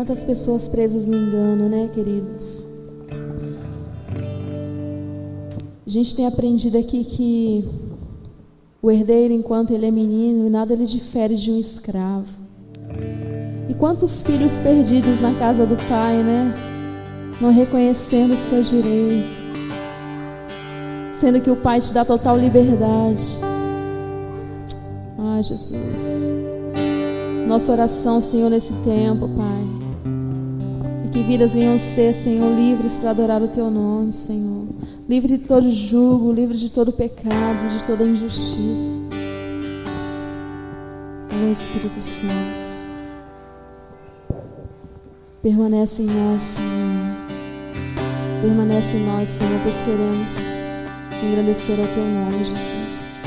Quantas pessoas presas no engano, né, queridos? A gente tem aprendido aqui que o herdeiro, enquanto ele é menino, nada lhe difere de um escravo. E quantos filhos perdidos na casa do pai, né? Não reconhecendo o seu direito, sendo que o pai te dá total liberdade. Ah, Jesus, nossa oração, Senhor, nesse tempo, Pai, é que vidas venham ser, Senhor, livres para adorar o Teu nome, Senhor, livre de todo jugo, livre de todo pecado, de toda injustiça. Ó Espírito Santo, permanece em nós, Senhor, permanece em nós, Senhor, pois queremos engrandecer ao Teu nome, Jesus.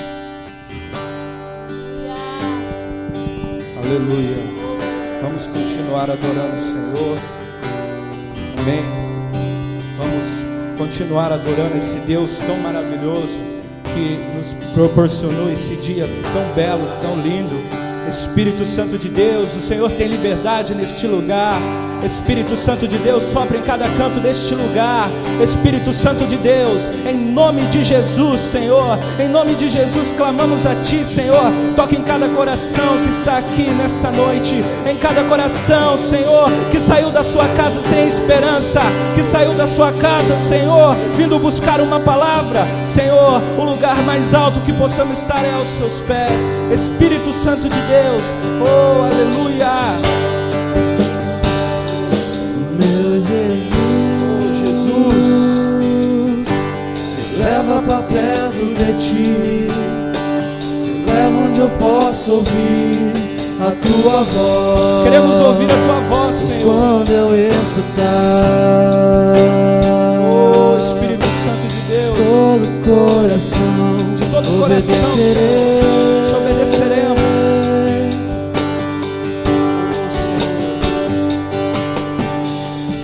Aleluia. Vamos continuar adorando o Senhor. Amém. Vamos continuar adorando esse Deus tão maravilhoso que nos proporcionou esse dia tão belo, tão lindo. Espírito Santo de Deus, o Senhor tem liberdade neste lugar. Espírito Santo de Deus, sopra em cada canto deste lugar. Espírito Santo de Deus, em nome de Jesus, Senhor, em nome de Jesus, clamamos a Ti, Senhor. Toca em cada coração que está aqui nesta noite, em cada coração, Senhor, que saiu da sua casa sem esperança, que saiu da sua casa, Senhor, vindo buscar uma palavra. Senhor, o lugar mais alto que possamos estar é aos Seus pés. Espírito Santo de Deus, oh, aleluia. Meu Jesus, me leva pra perto de Ti, me leva onde eu posso ouvir a Tua voz. Nós queremos ouvir a Tua voz, Senhor. Quando eu escutar, oh Espírito Santo de Deus, todo coração, de todo coração, Senhor, te obedeceremos.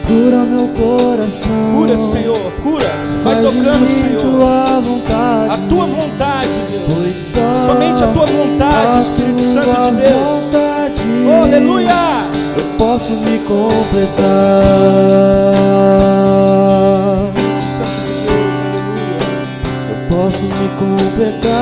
Cura meu coração, cura, Senhor, cura. Vai faz tocando, de mim Senhor, tua vontade, a Tua vontade, Deus. pois só Somente a Tua vontade, Espírito Santo de Deus. Vontade, Oh, aleluia. eu posso me completar. Espírito Santo de Deus, aleluia. Eu posso me completar.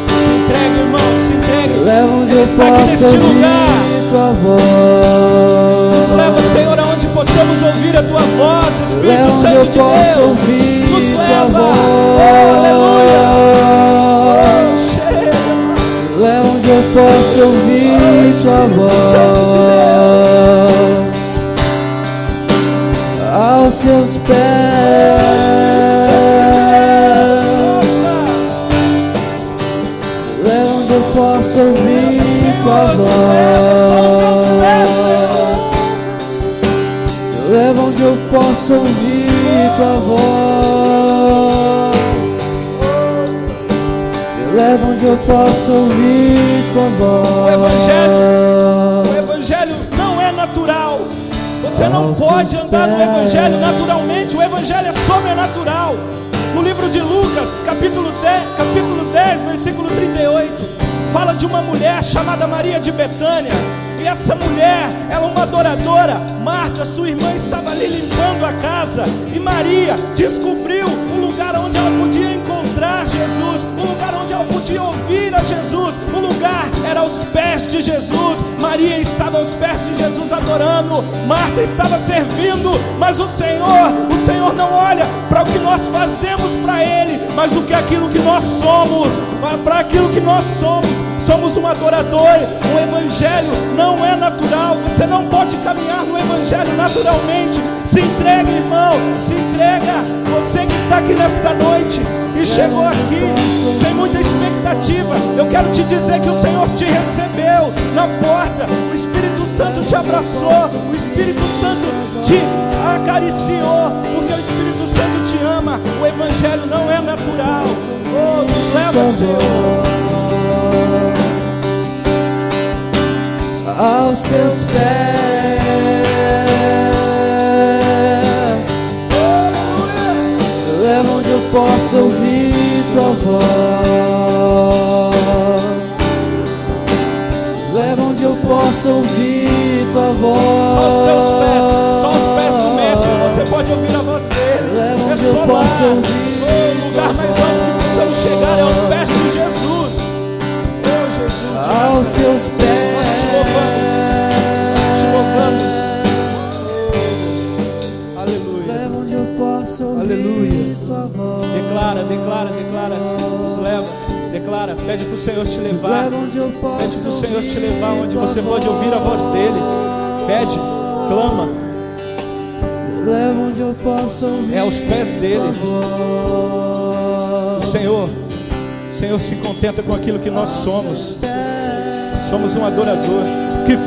Se entregue, irmão, se entregue. Leva onde Ele eu está aqui posso neste ouvir lugar. tua voz. Nos leva, Senhor, aonde possamos ouvir a Tua voz, Espírito Leva onde Santo eu de posso Deus. ouvir Nos tua leva, voz. oh, aleluia. Oh, chega, Leva onde eu posso ouvir tua Espírito Santo de voz. Aos Seus pés. Leva onde eu posso ouvir tua voz. Leva onde eu posso ouvir tua voz. Leva onde eu posso ouvir tua voz. O Evangelho não é natural. Você não pode andar no Evangelho naturalmente. O Evangelho é sobrenatural. No livro de Lucas, capítulo 10, versículo 38, fala de uma mulher chamada Maria de Betânia. E essa mulher, ela é uma adoradora. Marta, sua irmã, estava ali limpando a casa. E Maria descobriu o lugar onde ela podia encontrar Jesus, o lugar onde ela podia ouvir a Jesus. O lugar era aos pés de Jesus. Maria estava aos pés de Jesus adorando. Marta estava servindo. Mas o Senhor não olha para o que nós fazemos para Ele, mas o que aquilo que nós somos. Para aquilo que nós somos um adorador. O Evangelho não é natural. Você não pode caminhar no Evangelho naturalmente. Se entrega, irmão, se entrega. Você que está aqui nesta noite e chegou aqui sem muita expectativa, eu quero te dizer que o Senhor te recebeu na porta. O Espírito Santo te abraçou, o Espírito Santo te acariciou, porque o Espírito Santo te ama. O Evangelho não é natural. Oh, nos leva, Senhor, aos Seus pés. Leva onde eu posso ouvir tua voz. Leva onde O lugar mais alto que precisamos chegar é aos pés de Jesus. Oh, Jesus. Aos seus pés. Nós te louvamos. Aleluia. Leva onde eu posso ouvir. Aleluia. Tua voz. Declara. Nos leva. Declara. Pede para o Senhor te levar. Leva onde eu posso. Pede para o Senhor te levar onde você pode ouvir a voz dele. Pede, clama. Leva onde eu posso ouvir. É aos pés dele. O Senhor se contenta com aquilo que nós somos. Somos um adorador. Que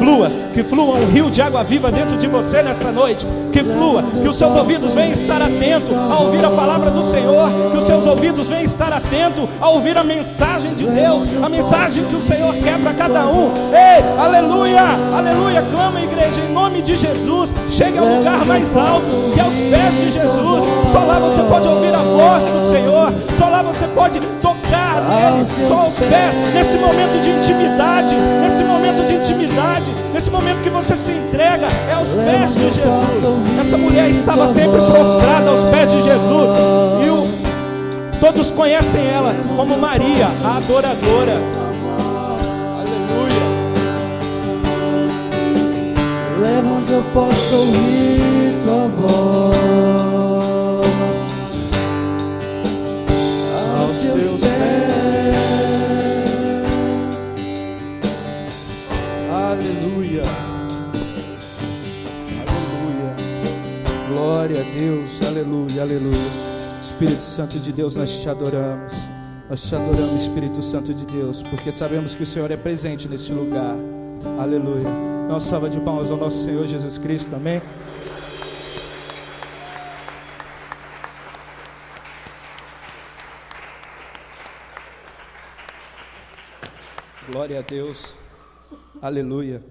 flua um rio de água viva dentro de você nessa noite. Que flua, que os seus ouvidos venham estar atentos a ouvir a palavra do Senhor. Que os seus ouvidos venham estar atentos a ouvir a mensagem de Deus. A mensagem que o Senhor quer para cada um. Ei, aleluia, aleluia. Clama, igreja, em nome de Jesus. Chegue ao lugar mais alto, que é aos pés de Jesus. Só lá você pode ouvir a voz do Senhor. Só lá você pode tocar nele, só aos pés. Nesse momento de intimidade, nesse momento que você se entrega, é aos pés de Jesus. Essa mulher estava sempre prostrada aos pés de Jesus. E todos conhecem ela como Maria, a adoradora. Aleluia. Leva onde eu posso ouvir tua voz. Aos seus pés. Aleluia. Aleluia. Glória a Deus. Aleluia, aleluia. Espírito Santo de Deus, nós te adoramos. Nós te adoramos, Espírito Santo de Deus, porque sabemos que o Senhor é presente neste lugar. Aleluia. Dá uma salva de palmas ao nosso Senhor Jesus Cristo, amém? Glória a Deus. Aleluia.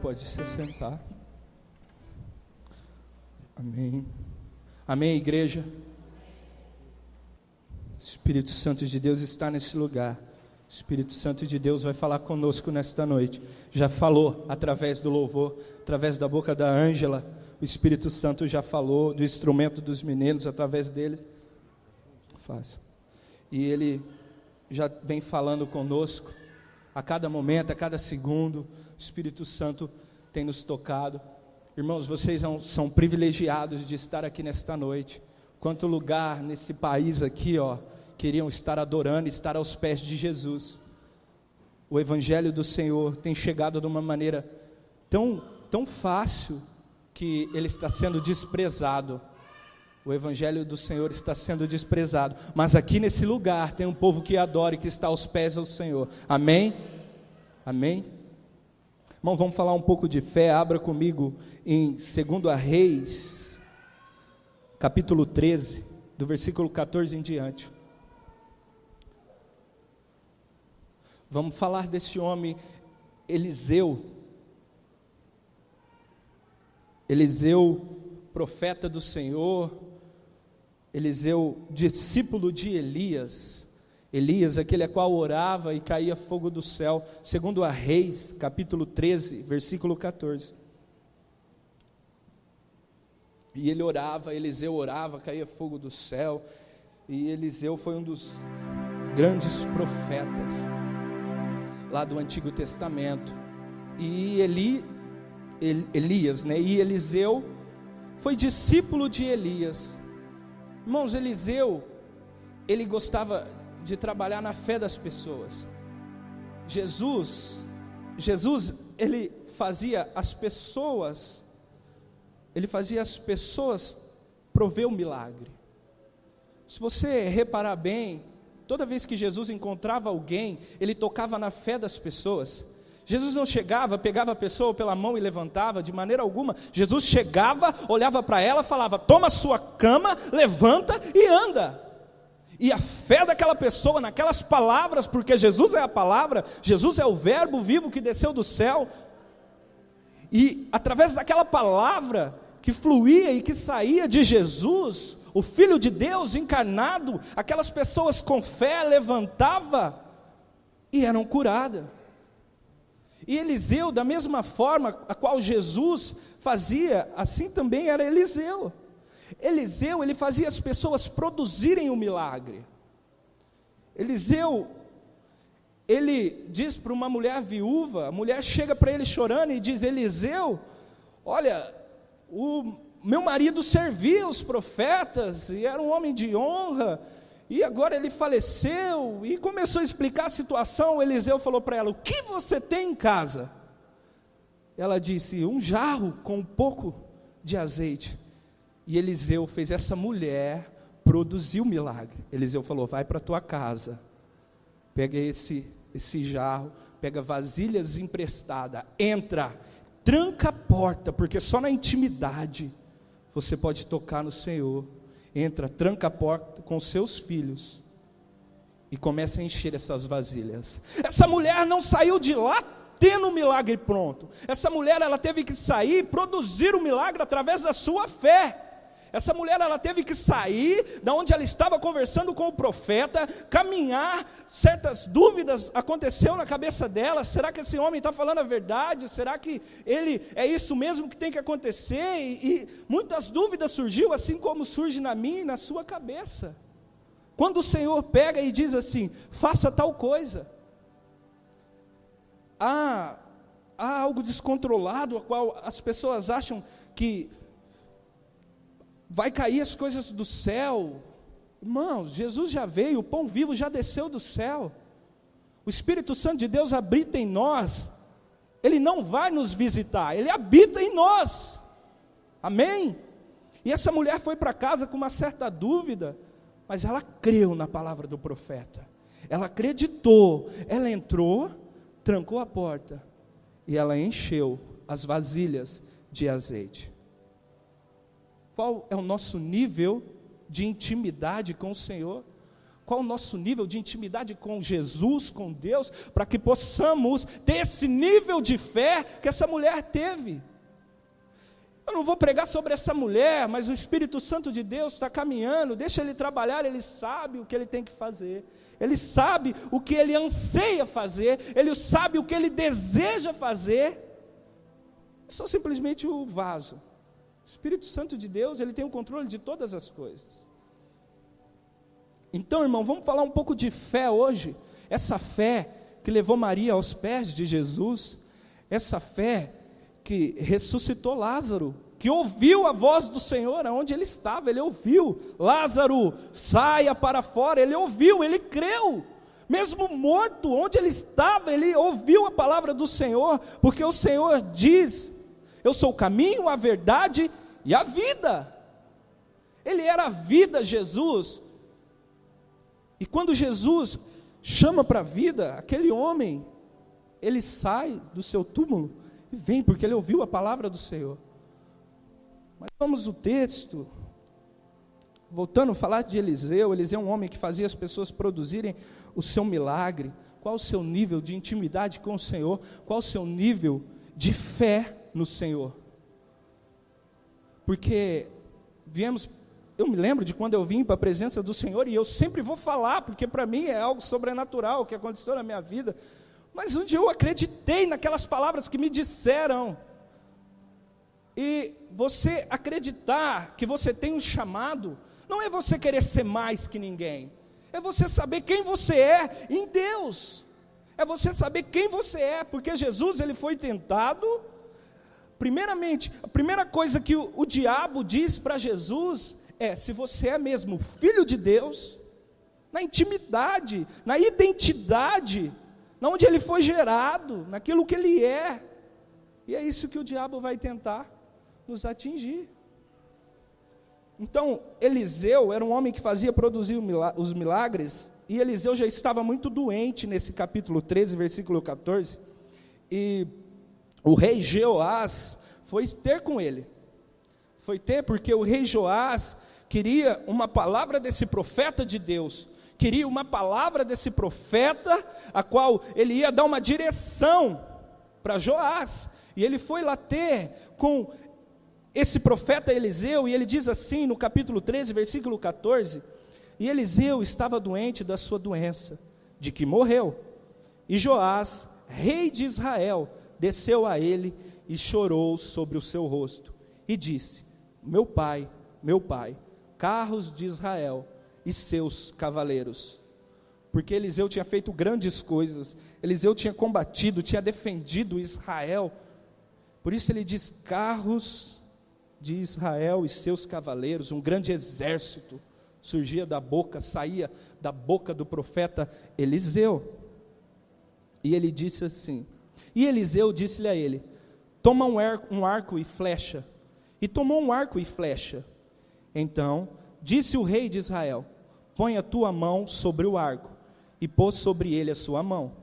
Pode se sentar. Amém. Amém, igreja. Espírito Santo de Deus está nesse lugar. Espírito Santo de Deus vai falar conosco nesta noite. Já falou através do louvor, através da boca da Ângela. O Espírito Santo já falou do instrumento dos meninos, através dele. Faça. E ele já vem falando conosco a cada momento, a cada segundo. O Espírito Santo tem nos tocado. Irmãos, vocês são privilegiados de estar aqui nesta noite. Quanto lugar nesse país aqui, queriam estar adorando, estar aos pés de Jesus. O Evangelho do Senhor tem chegado de uma maneira tão fácil que ele está sendo desprezado. O Evangelho do Senhor está sendo desprezado, mas aqui nesse lugar tem um povo que adora e que está aos pés do Senhor. Amém? Amém? Irmão, vamos falar um pouco de fé. Abra comigo em 2 Reis, capítulo 13, do versículo 14 em diante. Vamos falar desse homem, Eliseu. Eliseu, profeta do Senhor. Eliseu, discípulo de Elias. Elias, aquele a qual orava e caía fogo do céu. 2 Reis, capítulo 13, versículo 14. E ele orava, Eliseu orava, caía fogo do céu. E Eliseu foi um dos grandes profetas lá do Antigo Testamento. E Elias, e Eliseu foi discípulo de Elias. Irmãos, Eliseu, ele gostava de trabalhar na fé das pessoas. Jesus, ele fazia as pessoas prover o milagre. Se você reparar bem, toda vez que Jesus encontrava alguém, ele tocava na fé das pessoas. Jesus não chegava, pegava a pessoa pela mão e levantava, de maneira alguma. Jesus chegava, olhava para ela, falava: toma a sua cama, levanta e anda. E a fé daquela pessoa, naquelas palavras, porque Jesus é a palavra, Jesus é o verbo vivo que desceu do céu, e através daquela palavra que fluía e que saía de Jesus, o Filho de Deus encarnado, aquelas pessoas com fé levantavam e eram curadas. E Eliseu, da mesma forma a qual Jesus fazia, assim também era Eliseu. Eliseu, ele fazia as pessoas produzirem o milagre. Eliseu, ele diz para uma mulher viúva, a mulher chega para ele chorando e diz: Eliseu, olha, o meu marido servia os profetas, e era um homem de honra, e agora ele faleceu, e começou a explicar a situação. Eliseu falou para ela: o que você tem em casa? Ela disse: um jarro com um pouco de azeite. E Eliseu fez essa mulher produzir o milagre. Eliseu falou: vai para a tua casa, pega esse jarro, pega vasilhas emprestadas, entra, tranca a porta, porque só na intimidade você pode tocar no Senhor. Entra, tranca a porta com seus filhos e começa a encher essas vasilhas. Essa mulher não saiu de lá tendo o milagre pronto. Essa mulher, ela teve que sair e produzir o milagre através da sua fé. Essa mulher, ela teve que sair da onde ela estava conversando com o profeta, caminhar, certas dúvidas aconteceu na cabeça dela. Será que esse homem está falando a verdade? Será que ele é isso mesmo que tem que acontecer? E muitas dúvidas surgiu, assim como surge na minha e na sua cabeça. Quando o Senhor pega e diz assim: faça tal coisa, há algo descontrolado, a qual as pessoas acham que vai cair as coisas do céu. Irmãos, Jesus já veio, o pão vivo já desceu do céu, o Espírito Santo de Deus habita em nós. Ele não vai nos visitar, Ele habita em nós, amém? E essa mulher foi para casa com uma certa dúvida, mas ela creu na palavra do profeta, ela acreditou, ela entrou, trancou a porta, e ela encheu as vasilhas de azeite. Qual é o nosso nível de intimidade com o Senhor? Qual é o nosso nível de intimidade com Jesus, com Deus, para que possamos ter esse nível de fé que essa mulher teve? Eu não vou pregar sobre essa mulher, mas o Espírito Santo de Deus está caminhando, deixa Ele trabalhar. Ele sabe o que Ele tem que fazer, Ele sabe o que Ele anseia fazer, Ele sabe o que Ele deseja fazer. É só simplesmente o vaso. O Espírito Santo de Deus, Ele tem o controle de todas as coisas. Então, irmão, vamos falar um pouco de fé hoje. Essa fé que levou Maria aos pés de Jesus, essa fé que ressuscitou Lázaro, que ouviu a voz do Senhor aonde ele estava. Ele ouviu: Lázaro, saia para fora. Ele ouviu, ele creu, mesmo morto, onde ele estava, ele ouviu a palavra do Senhor, porque o Senhor diz: eu sou o caminho, a verdade e a vida. Ele era a vida, Jesus. E quando Jesus chama para a vida, aquele homem, ele sai do seu túmulo e vem, porque ele ouviu a palavra do Senhor. Mas vamos ao texto, voltando a falar de Eliseu. Eliseu é um homem que fazia as pessoas produzirem o seu milagre. Qual o seu nível de intimidade com o Senhor? Qual o seu nível de fé no Senhor? Porque eu me lembro de quando eu vim para a presença do Senhor, e eu sempre vou falar, porque para mim é algo sobrenatural que aconteceu na minha vida, mas um dia eu acreditei naquelas palavras que me disseram. E você acreditar que você tem um chamado, não é você querer ser mais que ninguém, é você saber quem você é em Deus, é você saber quem você é, porque Jesus, ele foi tentado. Primeiramente, a primeira coisa que o diabo diz para Jesus é: se você é mesmo filho de Deus, na intimidade, na identidade, na onde ele foi gerado, naquilo que ele é. E é isso que o diabo vai tentar nos atingir. Então, Eliseu era um homem que fazia produzir os milagres, e Eliseu já estava muito doente nesse capítulo 13, versículo 14, e o rei Jeoás foi ter com ele, porque o rei Joás queria uma palavra desse profeta de Deus, queria uma palavra desse profeta, a qual ele ia dar uma direção para Joás, e ele foi lá ter com esse profeta Eliseu, e ele diz assim no capítulo 13, versículo 14, e Eliseu estava doente da sua doença, de que morreu, e Joás, rei de Israel, desceu a ele e chorou sobre o seu rosto, e disse: meu pai, meu pai, carros de Israel e seus cavaleiros. Porque Eliseu tinha feito grandes coisas, Eliseu tinha combatido, tinha defendido Israel. Por isso ele diz, carros de Israel e seus cavaleiros, um grande exército surgia da boca, saía da boca do profeta Eliseu. E ele disse assim, e Eliseu disse-lhe a ele, toma um arco e flecha. E tomou um arco e flecha. Então disse o rei de Israel, põe a tua mão sobre o arco. E pôs sobre ele a sua mão.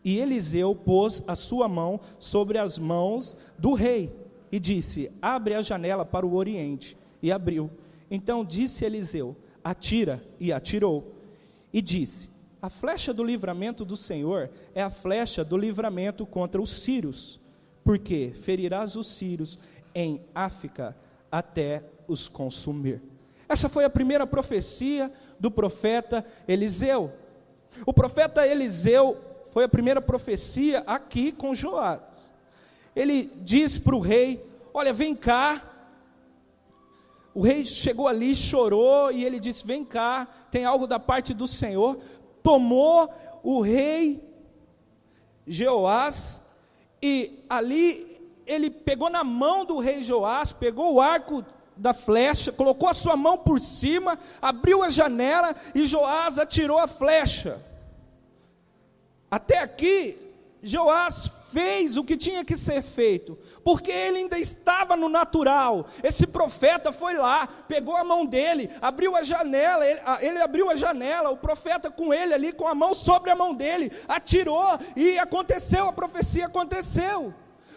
E Eliseu pôs a sua mão sobre as mãos do rei, e disse, abre a janela para o oriente. E abriu. Então disse Eliseu, atira, e atirou. E disse, a flecha do livramento do Senhor é a flecha do livramento contra os sírios, porque ferirás os sírios em Áfica até os consumir. Essa foi a primeira profecia do profeta Eliseu. O profeta Eliseu foi a primeira profecia aqui com Joás. Ele diz para o rei, olha, vem cá. O rei chegou ali, chorou, e ele disse, vem cá, tem algo da parte do Senhor. Tomou o rei Joás, e ali ele pegou na mão do rei Joás, pegou o arco da flecha, colocou a sua mão por cima, abriu a janela, e Joás atirou a flecha. Até aqui, Joás fez o que tinha que ser feito, porque ele ainda estava no natural. Esse profeta foi lá, pegou a mão dele, abriu a janela, ele abriu a janela, o profeta com ele ali, com a mão sobre a mão dele, atirou, e aconteceu, a profecia aconteceu.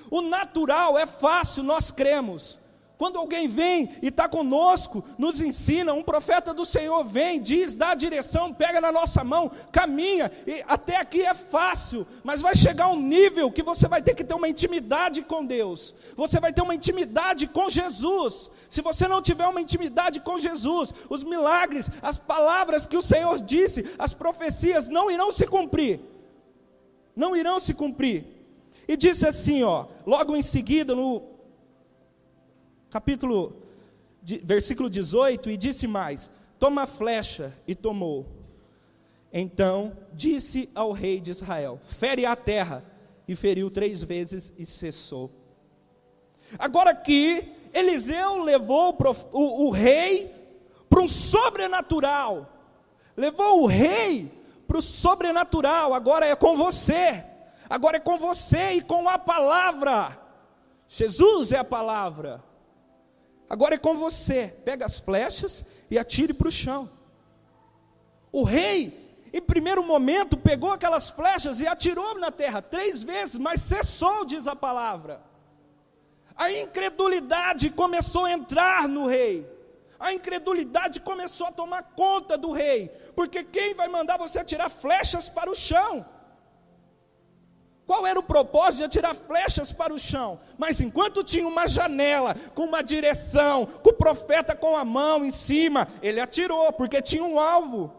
O natural é fácil, nós cremos. Quando alguém vem e está conosco, nos ensina, um profeta do Senhor vem, diz, dá a direção, pega na nossa mão, caminha, e até aqui é fácil, mas vai chegar um nível que você vai ter que ter uma intimidade com Deus, você vai ter uma intimidade com Jesus. Se você não tiver uma intimidade com Jesus, os milagres, as palavras que o Senhor disse, as profecias não irão se cumprir, não irão se cumprir. E disse assim, logo em seguida, no versículo 18, e disse mais, toma a flecha, e tomou. Então disse ao rei de Israel, fere a terra, e feriu 3 vezes, e cessou. Agora aqui, Eliseu levou o rei para um sobrenatural, levou o rei para o sobrenatural. Agora é com você, e com a palavra. Jesus é a palavra. Agora é com você, pega as flechas e atire para o chão. O rei, em primeiro momento, pegou aquelas flechas e atirou na terra 3 vezes, mas cessou, diz a palavra. A incredulidade começou a entrar no rei, a incredulidade começou a tomar conta do rei, porque quem vai mandar você atirar flechas para o chão? Qual era o propósito de atirar flechas para o chão? Mas enquanto tinha uma janela, com uma direção, com o profeta com a mão em cima, ele atirou, porque tinha um alvo.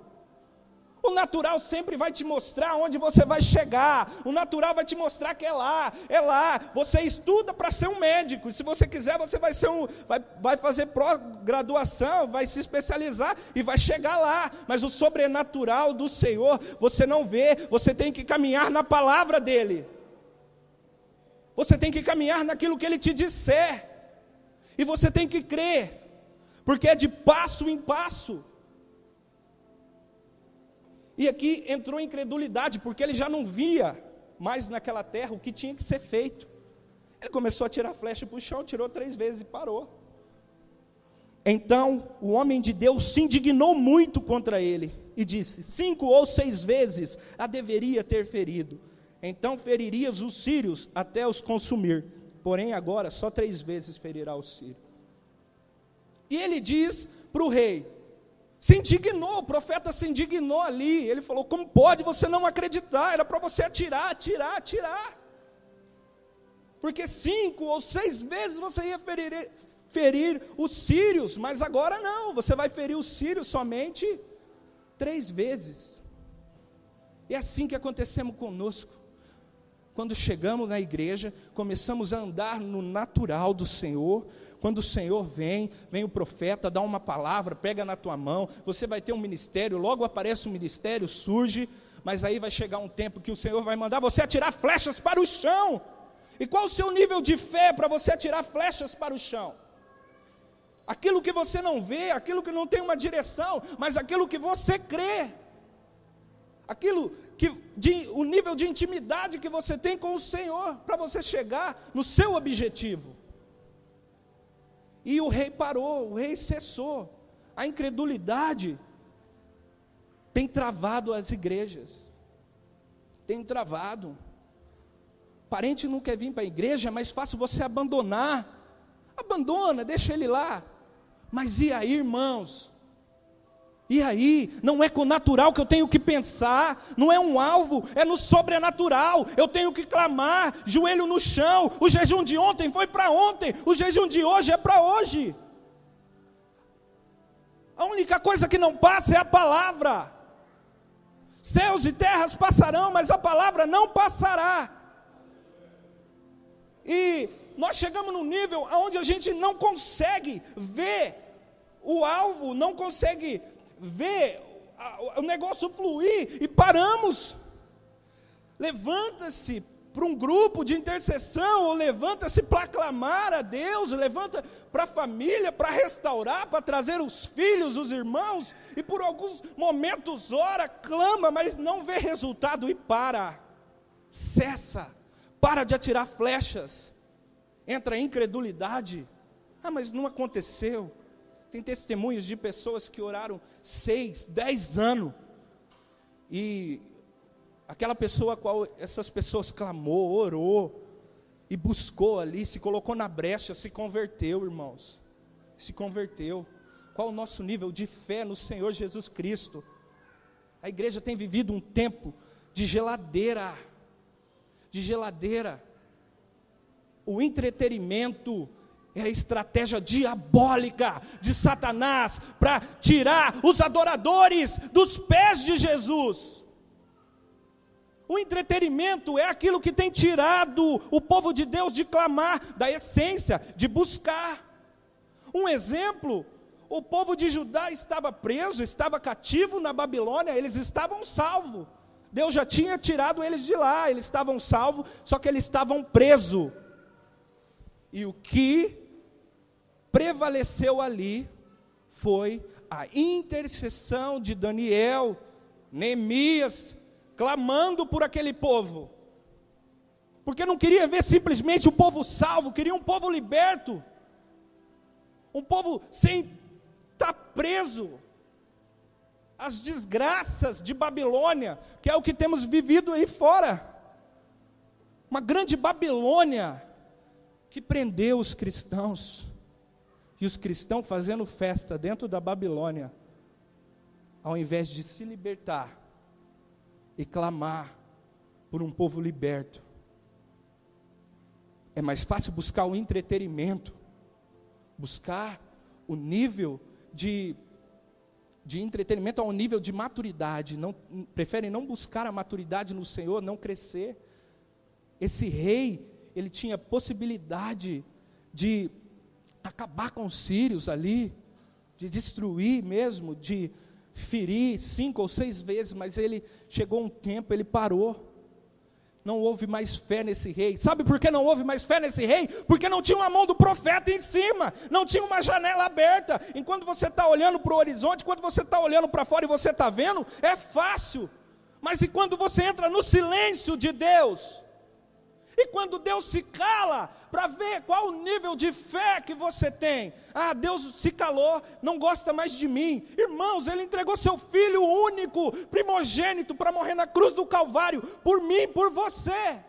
O natural sempre vai te mostrar onde você vai chegar, o natural vai te mostrar que é lá. Você estuda para ser um médico, se você quiser você vai ser vai fazer pró-graduação, vai se especializar e vai chegar lá, mas o sobrenatural do Senhor você não vê, você tem que caminhar na palavra dEle, você tem que caminhar naquilo que Ele te disser, e você tem que crer, porque é de passo em passo. E aqui entrou incredulidade, porque ele já não via mais naquela terra o que tinha que ser feito. Ele começou a tirar a flecha para o chão, tirou 3 vezes e parou. Então o homem de Deus se indignou muito contra ele, e disse, 5 ou 6 vezes a deveria ter ferido, então feririas os sírios até os consumir, porém agora só 3 vezes ferirá os sírios. E ele diz para o rei, se indignou, o profeta se indignou ali, ele falou, como pode você não acreditar, era para você atirar, porque 5 ou 6 vezes você ia ferir os sírios, mas agora não, você vai ferir os sírios somente 3 vezes, e é assim que acontecemos conosco, Quando chegamos na igreja, começamos a andar no natural do Senhor. Quando o Senhor vem o profeta, dá uma palavra, pega na tua mão, você vai ter um ministério, logo aparece um ministério, surge, mas aí vai chegar um tempo que o Senhor vai mandar você atirar flechas para o chão. E qual o seu nível de fé para você atirar flechas para o chão? Aquilo que você não vê, aquilo que não tem uma direção, mas aquilo que você crê. Aquilo o nível de intimidade que você tem com o Senhor, para você chegar no seu objetivo. E o rei parou, o rei cessou. A incredulidade tem travado as igrejas. Tem travado. Parente não quer vir para a igreja, é mais fácil você abandonar. Abandona, deixa ele lá. Mas e aí, irmãos? E aí? Não é com o natural que eu tenho que pensar, não é um alvo, é no sobrenatural. Eu tenho que clamar, joelho no chão. O jejum de ontem foi para ontem, o jejum de hoje é para hoje. A única coisa que não passa é a palavra. Céus e terras passarão, mas a palavra não passará. E nós chegamos num nível onde a gente não consegue ver o alvo, não consegue ver o negócio fluir e paramos. Levanta-se para um grupo de intercessão, ou levanta-se para clamar a Deus, levanta para a família, para restaurar, para trazer os filhos, os irmãos, e por alguns momentos ora, clama, mas não vê resultado e cessa, para de atirar flechas, entra a incredulidade. Mas não aconteceu. Tem testemunhos de pessoas que oraram 6, 10 anos, e aquela pessoa a qual essas pessoas clamou, orou, e buscou ali, se colocou na brecha, se converteu, irmãos, se converteu. Qual o nosso nível de fé no Senhor Jesus Cristo? A igreja tem vivido um tempo de geladeira, o entretenimento é a estratégia diabólica de Satanás para tirar os adoradores dos pés de Jesus. O entretenimento é aquilo que tem tirado o povo de Deus de clamar, da essência, de buscar. Um exemplo, o povo de Judá estava preso, estava cativo na Babilônia, eles estavam salvos. Deus já tinha tirado eles de lá, eles estavam salvos, só que eles estavam presos. E o que prevaleceu ali foi a intercessão de Daniel, Neemias, clamando por aquele povo, porque não queria ver simplesmente o povo salvo, queria um povo liberto, um povo sem estar preso às desgraças de Babilônia, que é o que temos vivido aí fora, uma grande Babilônia, que prendeu os cristãos, e os cristãos fazendo festa dentro da Babilônia, ao invés de se libertar, e clamar por um povo liberto. É mais fácil buscar o entretenimento, buscar o nível de entretenimento ao nível de maturidade, preferem não buscar a maturidade no Senhor, não crescer. Esse rei, ele tinha possibilidade de acabar com os sírios ali, de destruir mesmo, de ferir 5 ou 6 vezes, mas ele chegou um tempo, ele parou. Não houve mais fé nesse rei. Sabe por que não houve mais fé nesse rei? Porque não tinha uma mão do profeta em cima, não tinha uma janela aberta. Enquanto você está olhando para o horizonte, quando você está olhando para fora e você está vendo, é fácil. Mas e quando você entra no silêncio de Deus? E quando Deus se cala, para ver qual o nível de fé que você tem. Deus se calou, não gosta mais de mim. Irmãos, Ele entregou seu Filho único, primogênito, para morrer na cruz do Calvário, por mim, por você.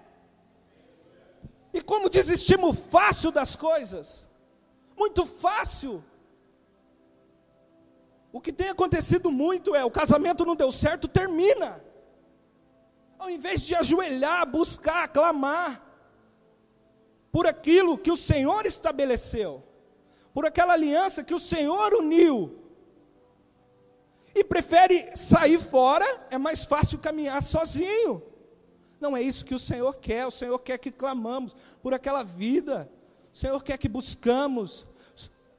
E como desistimos fácil das coisas, muito fácil. O que tem acontecido muito o casamento não deu certo, termina. Ao invés de ajoelhar, buscar, clamar por aquilo que o Senhor estabeleceu, por aquela aliança que o Senhor uniu, e prefere sair fora, é mais fácil caminhar sozinho. Não é isso que o Senhor quer que clamamos por aquela vida, o Senhor quer que buscamos.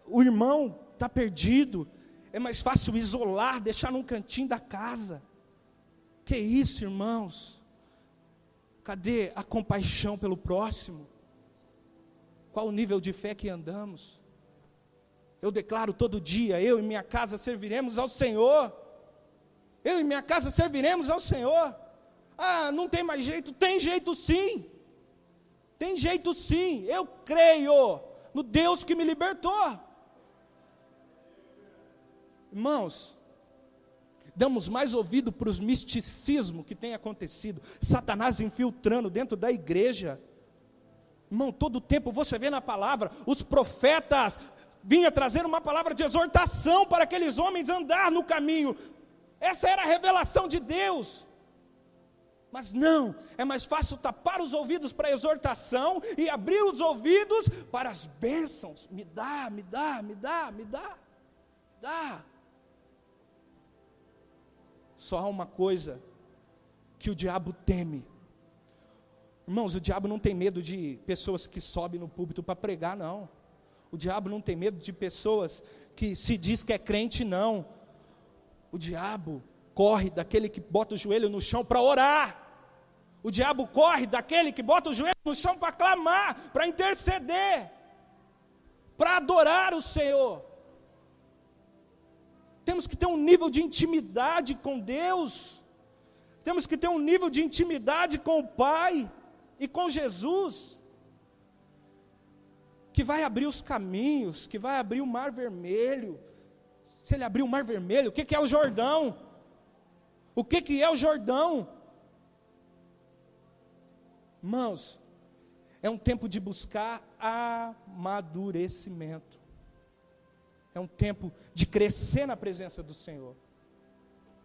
O irmão está perdido, é mais fácil isolar, deixar num cantinho da casa. Que isso, irmãos? Cadê a compaixão pelo próximo? Qual o nível de fé que andamos? Eu declaro todo dia, eu e minha casa serviremos ao Senhor. Eu e minha casa serviremos ao Senhor. Ah, não tem mais jeito? Tem jeito sim. Tem jeito sim. Eu creio no Deus que me libertou. Irmãos, damos mais ouvido para os misticismos que tem acontecido. Satanás infiltrando dentro da igreja. Irmão, todo tempo você vê na palavra, os profetas vinham trazendo uma palavra de exortação para aqueles homens andar no caminho. Essa era a revelação de Deus. Mas não, é mais fácil tapar os ouvidos para a exortação e abrir os ouvidos para as bênçãos. Me dá. Só há uma coisa que o diabo teme. Irmãos, o diabo não tem medo de pessoas que sobem no púlpito para pregar, não. O diabo não tem medo de pessoas que se diz que é crente, não. O diabo corre daquele que bota o joelho no chão para orar. O diabo corre daquele que bota o joelho no chão para clamar, para interceder, para adorar o Senhor. Temos que ter um nível de intimidade com Deus. Temos que ter um nível de intimidade com o Pai e com Jesus, que vai abrir os caminhos, que vai abrir o Mar Vermelho. Se Ele abrir o Mar Vermelho, o que é o Jordão? O que é o Jordão? Irmãos, é um tempo de buscar amadurecimento. É um tempo de crescer na presença do Senhor.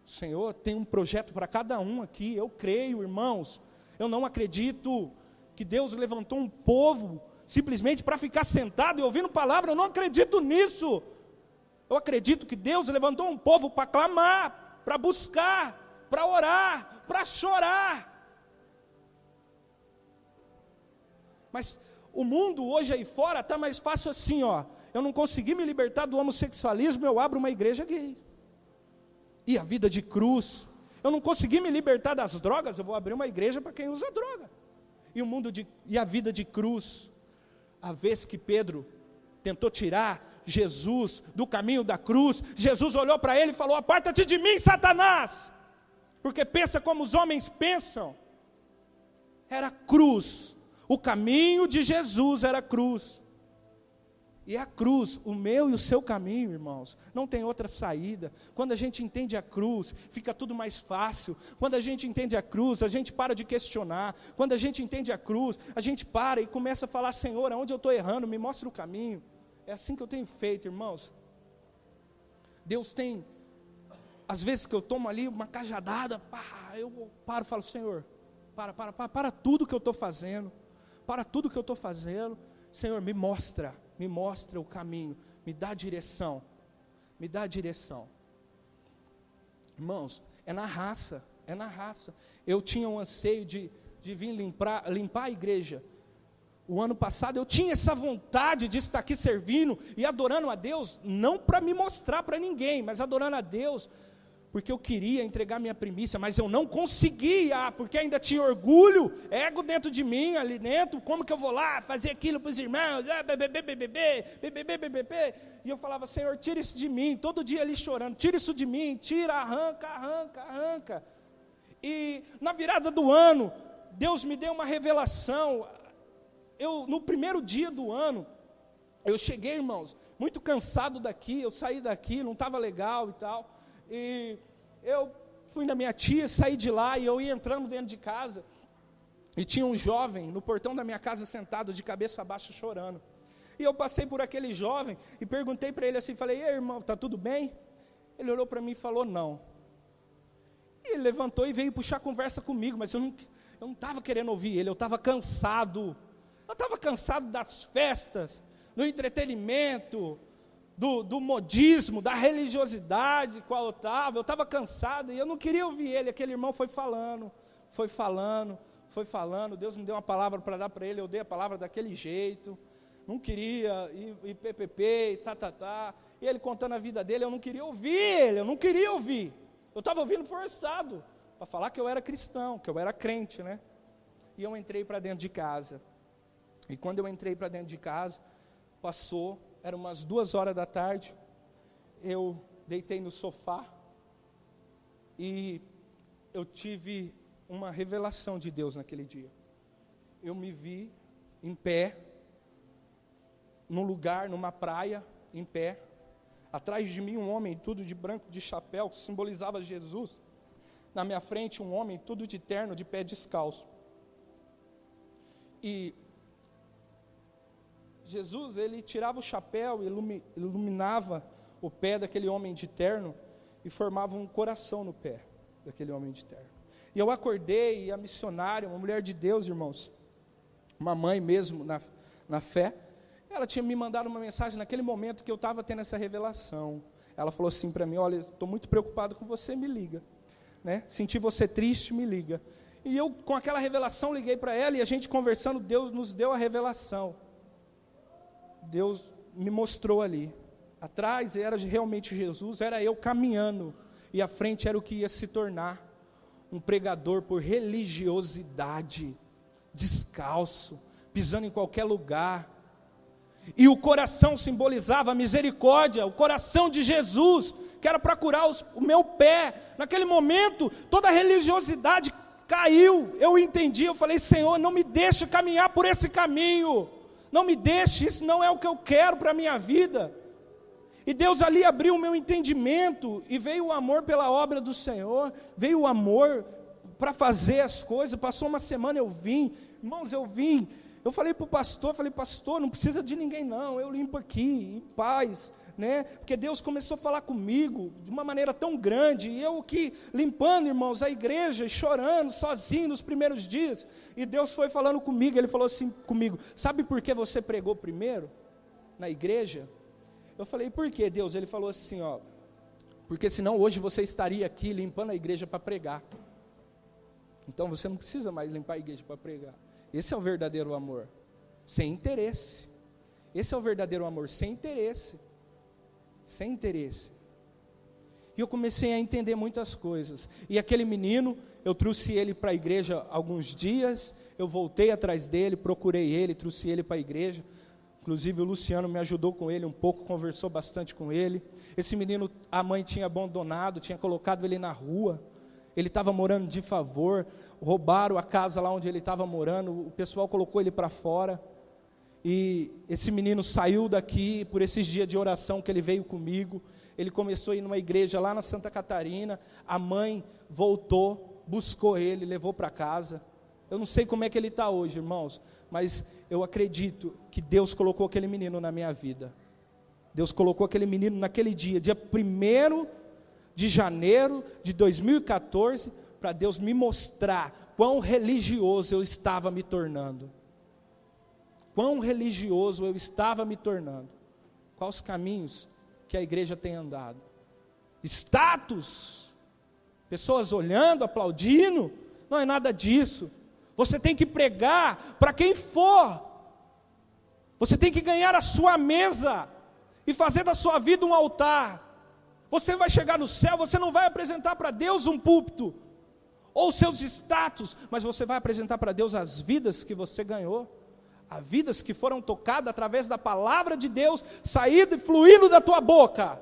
O Senhor tem um projeto para cada um aqui. Eu creio, irmãos. Eu não acredito que Deus levantou um povo simplesmente para ficar sentado e ouvindo palavra. Eu não acredito nisso. Eu acredito que Deus levantou um povo para clamar, para buscar, para orar, para chorar. Mas o mundo hoje aí fora está mais fácil assim, ó. Eu não consegui me libertar do homossexualismo, eu abro uma igreja gay. E a vida de cruz. Eu não consegui me libertar das drogas, eu vou abrir uma igreja para quem usa droga. E a vida de cruz. A vez que Pedro tentou tirar Jesus do caminho da cruz, Jesus olhou para ele e falou: aparta-te de mim, Satanás, porque pensa como os homens pensam. Era cruz. O caminho de Jesus era a cruz. E a cruz, o meu e o seu caminho, irmãos, não tem outra saída. Quando a gente entende a cruz, fica tudo mais fácil. Quando a gente entende a cruz, a gente para de questionar. Quando a gente entende a cruz, a gente para e começa a falar: Senhor, aonde eu estou errando, me mostra o caminho. É assim que eu tenho feito, irmãos. Deus tem, às vezes que eu tomo ali uma cajadada, eu paro e falo: Senhor, para tudo que eu estou fazendo. Para tudo que eu estou fazendo, Senhor, me mostra o caminho, me dá direção, Irmãos, é na raça. Eu tinha um anseio de vir limpar a igreja. O ano passado eu tinha essa vontade de estar aqui servindo e adorando a Deus, não para me mostrar para ninguém, mas adorando a Deus, porque eu queria entregar minha primícia, mas eu não conseguia, porque ainda tinha orgulho, ego dentro de mim, ali dentro. Como que eu vou lá fazer aquilo para os irmãos, e eu falava: Senhor, tira isso de mim, todo dia ali chorando, tira isso de mim, tira, arranca, e na virada do ano, Deus me deu uma revelação. No primeiro dia do ano, eu cheguei, irmãos, muito cansado daqui, eu saí daqui, não estava legal e tal, e eu fui na minha tia, saí de lá e eu ia entrando dentro de casa, e tinha um jovem no portão da minha casa sentado de cabeça baixa chorando, e eu passei por aquele jovem e perguntei para ele assim, falei: ei, irmão, está tudo bem? Ele olhou para mim e falou: não. E ele levantou e veio puxar conversa comigo, mas eu não estava querendo ouvir ele, eu estava cansado das festas, do entretenimento, do modismo, da religiosidade qual eu estava cansado, e eu não queria ouvir ele. Aquele irmão foi falando, foi falando, Deus me deu uma palavra para dar para ele, eu dei a palavra daquele jeito, não queria, e ppp, e e ele contando a vida dele, eu não queria ouvir ele, eu estava ouvindo forçado, para falar que eu era cristão, que eu era crente, né? E eu entrei para dentro de casa, e quando eu entrei para dentro de casa, passou, eram umas 2 horas da tarde, eu deitei no sofá, e eu tive uma revelação de Deus naquele dia. Eu me vi em pé, num lugar, numa praia, em pé. Atrás de mim um homem, tudo de branco, de chapéu, que simbolizava Jesus. Na minha frente um homem, tudo de terno, de pé descalço. E Jesus, ele tirava o chapéu, iluminava o pé daquele homem de terno e formava um coração no pé daquele homem de terno. E eu acordei, e a missionária, uma mulher de Deus, irmãos, uma mãe mesmo na fé, ela tinha me mandado uma mensagem naquele momento que eu estava tendo essa revelação. Ela falou assim para mim: olha, estou muito preocupado com você, me liga. Né? Senti você triste, me liga. E eu, com aquela revelação, liguei para ela, e a gente conversando, Deus nos deu a revelação. Deus me mostrou ali. Atrás era realmente Jesus, era eu caminhando, e à frente era o que ia se tornar um pregador por religiosidade, descalço, pisando em qualquer lugar. E o coração simbolizava a misericórdia, o coração de Jesus, que era para curar o meu pé. Naquele momento, toda a religiosidade caiu. Eu entendi, eu falei: Senhor, não me deixe caminhar por esse caminho, não me deixe, isso não é o que eu quero para a minha vida. E Deus ali abriu o meu entendimento, e veio o amor pela obra do Senhor, veio o amor para fazer as coisas. Passou uma semana, eu vim, irmãos, eu falei para o pastor, pastor, não precisa de ninguém não, eu limpo aqui, em paz, né? Porque Deus começou a falar comigo de uma maneira tão grande, e eu aqui limpando, irmãos, a igreja, chorando, sozinho nos primeiros dias, e Deus foi falando comigo, Ele falou assim comigo: sabe por que você pregou primeiro na igreja? Eu falei: por que, Deus? Ele falou assim, porque senão hoje você estaria aqui limpando a igreja para pregar. Então você não precisa mais limpar a igreja para pregar. Esse é o verdadeiro amor, sem interesse. Esse é o verdadeiro amor, sem interesse. Sem interesse. E eu comecei a entender muitas coisas. E aquele menino, eu trouxe ele para a igreja alguns dias, eu voltei atrás dele, procurei ele, trouxe ele para a igreja. Inclusive o Luciano me ajudou com ele um pouco, conversou bastante com ele. Esse menino, a mãe tinha abandonado, tinha colocado ele na rua. Ele estava morando de favor, roubaram a casa lá onde ele estava morando, o pessoal colocou ele para fora. E esse menino saiu daqui por esses dias de oração que ele veio comigo. Ele começou a ir numa igreja lá na Santa Catarina. A mãe voltou, buscou ele, levou para casa. Eu não sei como é que ele está hoje, irmãos, mas eu acredito que Deus colocou aquele menino na minha vida. Deus colocou aquele menino naquele dia 1º de janeiro de 2014, para Deus me mostrar quão religioso eu estava me tornando. Quão religioso eu estava me tornando. Quais os caminhos que a igreja tem andado? Status, pessoas olhando, aplaudindo, não é nada disso. Você tem que pregar para quem for. Você tem que ganhar a sua mesa e fazer da sua vida um altar. Você vai chegar no céu, você não vai apresentar para Deus um púlpito ou seus status, mas você vai apresentar para Deus as vidas que você ganhou, as vidas que foram tocadas através da palavra de Deus, saindo e fluindo da tua boca.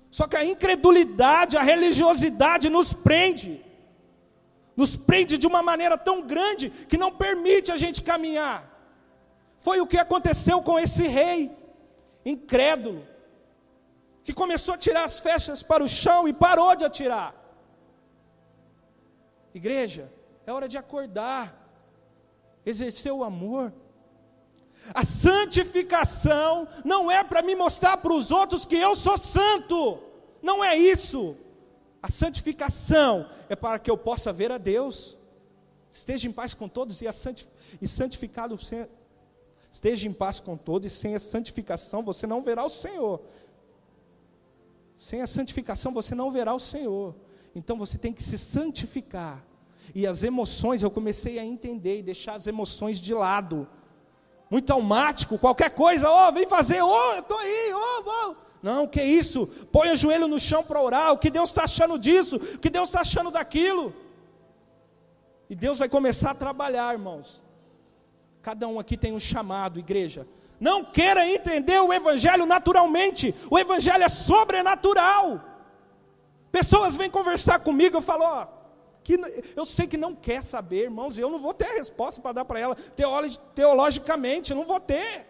Só que a incredulidade, a religiosidade nos prende de uma maneira tão grande que não permite a gente caminhar. Foi o que aconteceu com esse rei incrédulo, que começou a tirar as flechas para o chão e parou de atirar. Igreja, é hora de acordar, exercer o amor. A santificação não é para me mostrar para os outros que eu sou santo, não é isso. A santificação é para que eu possa ver a Deus. Esteja em paz com todos e santificado. Esteja em paz com todos, e sem a santificação você não verá o Senhor. Sem a santificação você não verá o Senhor. Então você tem que se santificar. E as emoções, eu comecei a entender e deixar as emoções de lado. Muito traumático, qualquer coisa, vem fazer, eu estou aí, Não, que isso? Põe o joelho no chão para orar. O que Deus está achando disso? O que Deus está achando daquilo? E Deus vai começar a trabalhar, irmãos. Cada um aqui tem um chamado, igreja. Não queira entender o Evangelho naturalmente. O Evangelho é sobrenatural. Pessoas vêm conversar comigo, eu falo, que eu sei que não quer saber, irmãos. Eu não vou ter a resposta para dar para ela teologicamente, eu não vou ter.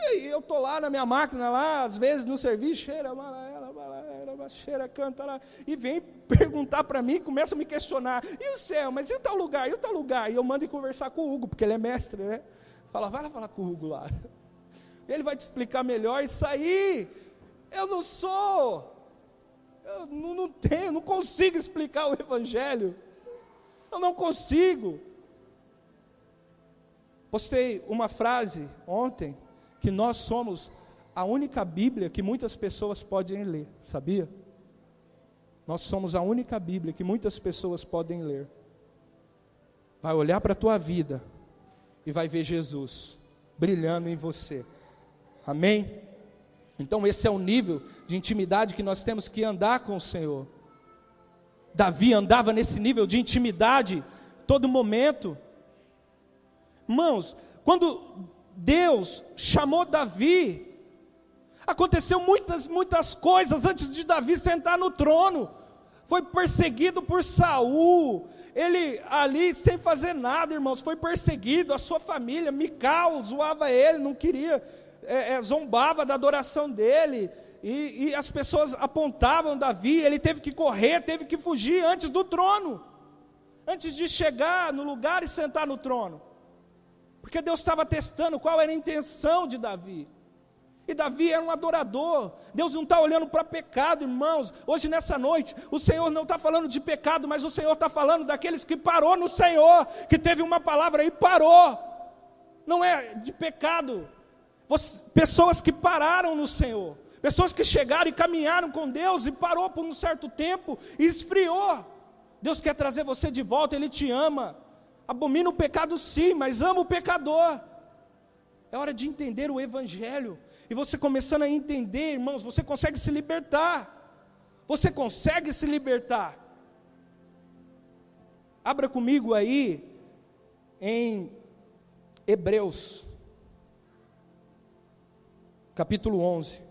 E eu estou lá na minha máquina, lá, às vezes no serviço, cheira, canta lá, e vem perguntar para mim, começa a me questionar, e o céu, mas e o tal lugar, e eu mando ir conversar com o Hugo, porque ele é mestre, né? Fala, vai lá falar com o Hugo lá, ele vai te explicar melhor. Isso aí, eu não tenho, não consigo explicar o Evangelho, eu não consigo. Postei uma frase ontem, que nós somos a única Bíblia que muitas pessoas podem ler, sabia? Nós somos a única Bíblia que muitas pessoas podem ler. Vai olhar para a tua vida e vai ver Jesus brilhando em você. Amém? Então esse é o nível de intimidade que nós temos que andar com o Senhor. Davi andava nesse nível de intimidade todo momento. Irmãos, quando Deus chamou Davi, aconteceu muitas coisas antes de Davi sentar no trono. Foi perseguido por Saul, ele ali sem fazer nada, irmãos, foi perseguido, a sua família, Mical zoava ele, não queria, zombava da adoração dele, e as pessoas apontavam Davi, ele teve que correr, teve que fugir antes do trono, antes de chegar no lugar e sentar no trono. Porque Deus estava testando qual era a intenção de Davi. E Davi era um adorador. Deus não está olhando para pecado, irmãos. Hoje nessa noite, o Senhor não está falando de pecado, mas o Senhor está falando daqueles que parou no Senhor, que teve uma palavra e parou. Não é de pecado. Pessoas que pararam no Senhor. Pessoas que chegaram e caminharam com Deus e parou por um certo tempo e esfriou. Deus quer trazer você de volta, Ele te ama. Abomina o pecado sim, mas ama o pecador. É hora de entender o Evangelho. E você começando a entender, irmãos, você consegue se libertar. Você consegue se libertar. Abra comigo aí em Hebreus, capítulo 11.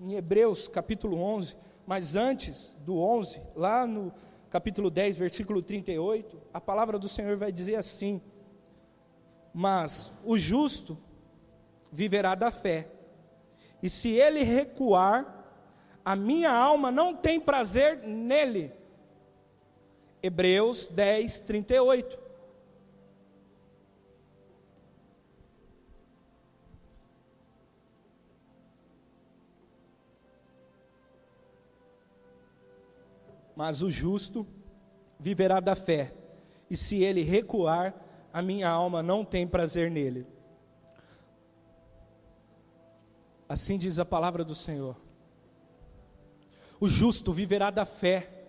Em Hebreus capítulo 11, mas antes do 11, lá no capítulo 10, versículo 38, a palavra do Senhor vai dizer assim: mas o justo viverá da fé, e se ele recuar, a minha alma não tem prazer nele. Hebreus 10, 38. Mas o justo viverá da fé, e se ele recuar, a minha alma não tem prazer nele. Assim diz a palavra do Senhor. O justo viverá da fé.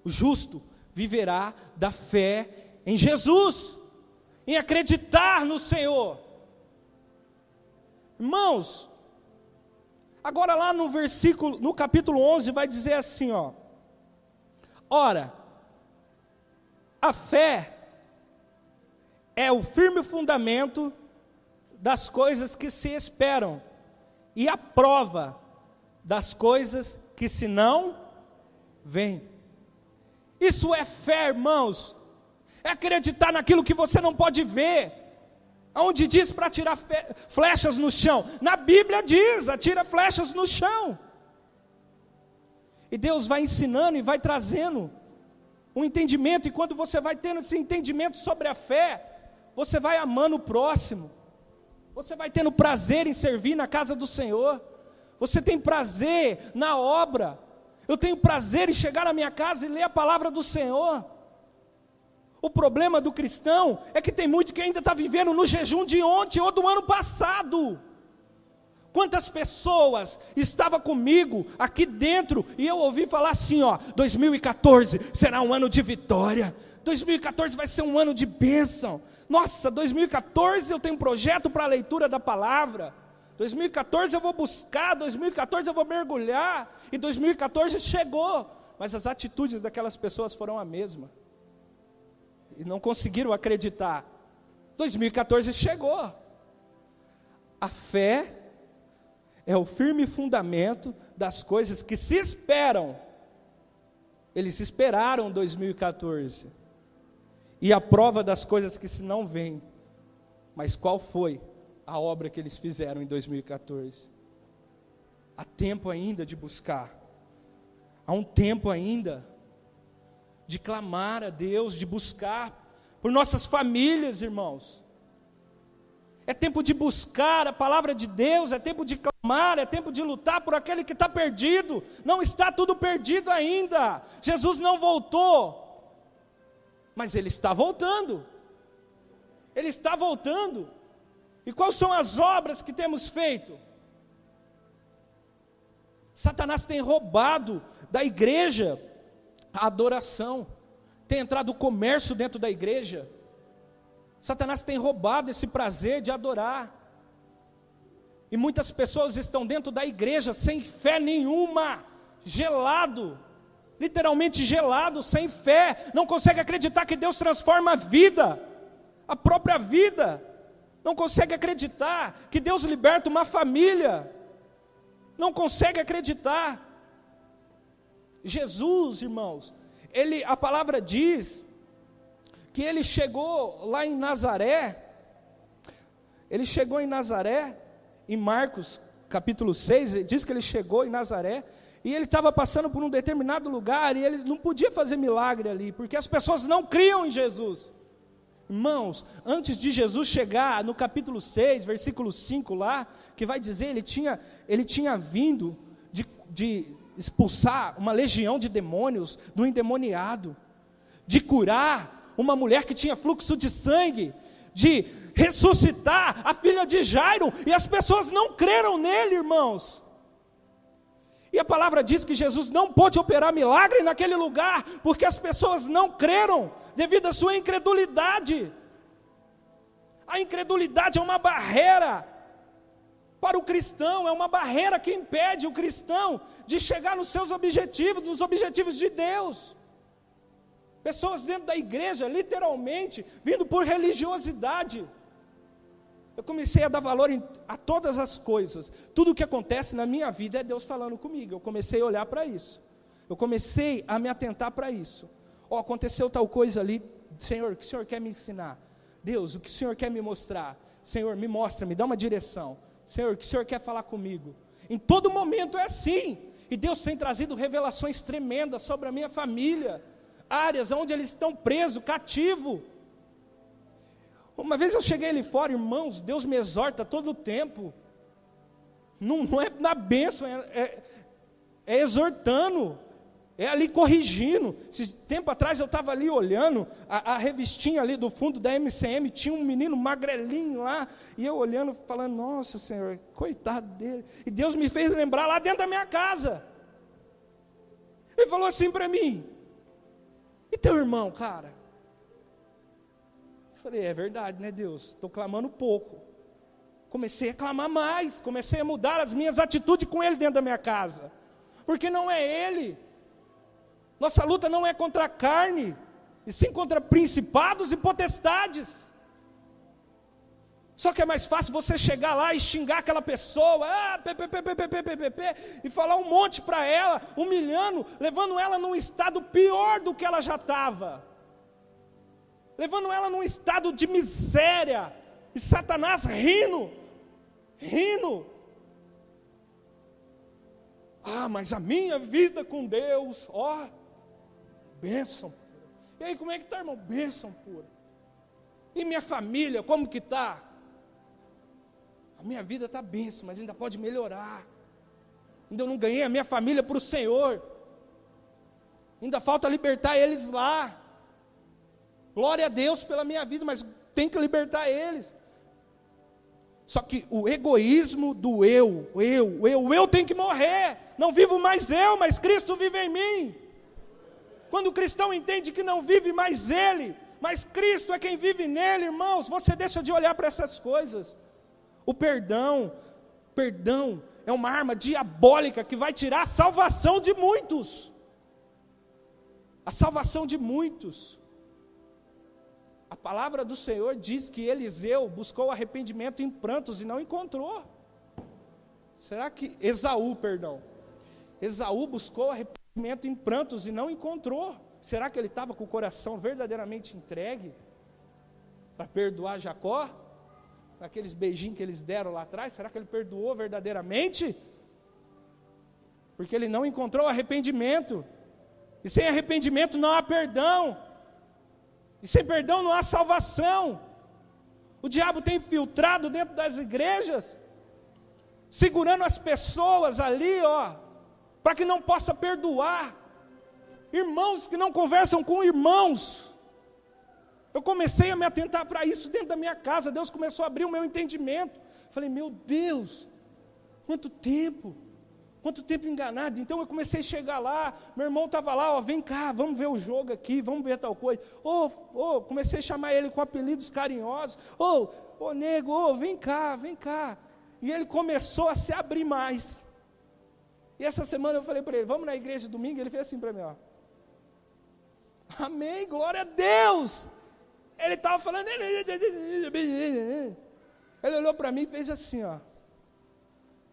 O justo viverá da fé em Jesus, em acreditar no Senhor. Irmãos, agora lá no capítulo 11 vai dizer assim, ora, a fé é o firme fundamento das coisas que se esperam e a prova das coisas que se não veem. Isso é fé, irmãos. É acreditar naquilo que você não pode ver. Aonde diz para atirar flechas no chão? Na Bíblia diz, atira flechas no chão. E Deus vai ensinando e vai trazendo um entendimento, e quando você vai tendo esse entendimento sobre a fé, você vai amando o próximo, você vai tendo prazer em servir na casa do Senhor, você tem prazer na obra. Eu tenho prazer em chegar na minha casa e ler a palavra do Senhor. O problema do cristão é que tem muito que ainda está vivendo no jejum de ontem ou do ano passado. Quantas pessoas estavam comigo aqui dentro e eu ouvi falar assim, 2014 será um ano de vitória, 2014 vai ser um ano de bênção. Nossa, 2014 eu tenho um projeto para a leitura da palavra, 2014 eu vou buscar, 2014 eu vou mergulhar, e 2014 chegou, mas as atitudes daquelas pessoas foram a mesma, e não conseguiram acreditar. 2014 chegou. A fé é o firme fundamento das coisas que se esperam. Eles esperaram 2014. E a prova das coisas que se não vêm. Mas qual foi a obra que eles fizeram em 2014? Há tempo ainda de buscar. Há um tempo ainda de clamar a Deus, de buscar por nossas famílias, irmãos. É tempo de buscar a palavra de Deus, é tempo de clamar, é tempo de lutar por aquele que está perdido. Não está tudo perdido ainda. Jesus não voltou, mas Ele está voltando. Ele está voltando. E quais são as obras que temos feito? Satanás tem roubado da igreja a adoração, tem entrado o comércio dentro da igreja. Satanás tem roubado esse prazer de adorar. E muitas pessoas estão dentro da igreja sem fé nenhuma, gelado, literalmente gelado, sem fé, não consegue acreditar que Deus transforma a vida, a própria vida, não consegue acreditar que Deus liberta uma família, não consegue acreditar. Jesus, irmãos, a palavra diz que ele chegou lá em Nazaré, em Marcos capítulo 6, ele diz que ele chegou em Nazaré, e ele estava passando por um determinado lugar, e ele não podia fazer milagre ali, porque as pessoas não criam em Jesus. Irmãos, antes de Jesus chegar no capítulo 6, versículo 5 lá, que vai dizer, ele tinha vindo de expulsar uma legião de demônios do endemoniado, de curar uma mulher que tinha fluxo de sangue, de ressuscitar a filha de Jairo, e as pessoas não creram nele, irmãos. E a palavra diz que Jesus não pôde operar milagre naquele lugar, porque as pessoas não creram, devido à sua incredulidade. A incredulidade é uma barreira para o cristão, é uma barreira que impede o cristão de chegar nos seus objetivos, nos objetivos de Deus. Pessoas dentro da igreja, literalmente, vindo por religiosidade. Eu comecei a dar valor a todas as coisas. Tudo o que acontece na minha vida é Deus falando comigo. Eu comecei a olhar para isso. Eu comecei a me atentar para isso. Aconteceu tal coisa ali. Senhor, o que o Senhor quer me ensinar? Deus, o que o Senhor quer me mostrar? Senhor, me mostra, me dá uma direção. Senhor, o que o Senhor quer falar comigo? Em todo momento é assim. E Deus tem trazido revelações tremendas sobre a minha família. Áreas onde eles estão presos, cativos. Uma vez eu cheguei ali fora, irmãos, Deus me exorta todo o tempo. Não é na bênção, é exortando, é ali corrigindo. Esse tempo atrás eu estava ali olhando, a revistinha ali do fundo da MCM, tinha um menino magrelinho lá, e eu olhando, falando, nossa Senhor, coitado dele. E Deus me fez lembrar lá dentro da minha casa. Ele falou assim para mim, e teu irmão, cara? Falei, é verdade, né, Deus? Estou clamando pouco. Comecei a clamar mais, comecei a mudar as minhas atitudes com ele dentro da minha casa. Porque não é ele. Nossa luta não é contra a carne, e sim contra principados e potestades. Só que é mais fácil você chegar lá e xingar aquela pessoa, e falar um monte para ela, humilhando, levando ela num estado pior do que ela já estava. Levando ela num estado de miséria, e Satanás rindo. Mas a minha vida com Deus, bênção pura. E aí, como é que está, irmão? Bênção pura. E minha família, como que está? A minha vida está bênção, mas ainda pode melhorar. Ainda eu não ganhei a minha família para o Senhor. Ainda falta libertar eles lá. Glória a Deus pela minha vida, mas tem que libertar eles. Só que o egoísmo do eu tem que morrer. Não vivo mais eu, mas Cristo vive em mim. Quando o cristão entende que não vive mais ele, mas Cristo é quem vive nele, irmãos, você deixa de olhar para essas coisas. O perdão é uma arma diabólica que vai tirar a salvação de muitos. A salvação de muitos. A palavra do Senhor diz que Eliseu buscou arrependimento em prantos e não encontrou. Será que Esaú buscou arrependimento em prantos e não encontrou? Será que ele estava com o coração verdadeiramente entregue para perdoar Jacó? Aqueles beijinhos que eles deram lá atrás, será que ele perdoou verdadeiramente? Porque ele não encontrou arrependimento. E sem arrependimento não há perdão. E sem perdão não há salvação. O diabo tem infiltrado dentro das igrejas, segurando as pessoas ali, para que não possa perdoar. Irmãos que não conversam com irmãos. Eu comecei a me atentar para isso dentro da minha casa. Deus começou a abrir o meu entendimento. Falei, meu Deus, quanto tempo enganado. Então eu comecei a chegar lá, meu irmão estava lá, vem cá, vamos ver o jogo aqui, vamos ver tal coisa. Comecei a chamar ele com apelidos carinhosos. Nego, vem cá. E ele começou a se abrir mais. E essa semana eu falei para ele, vamos na igreja domingo? Ele fez assim para mim, amém, glória a Deus. Ele estava falando, ele olhou para mim e fez assim,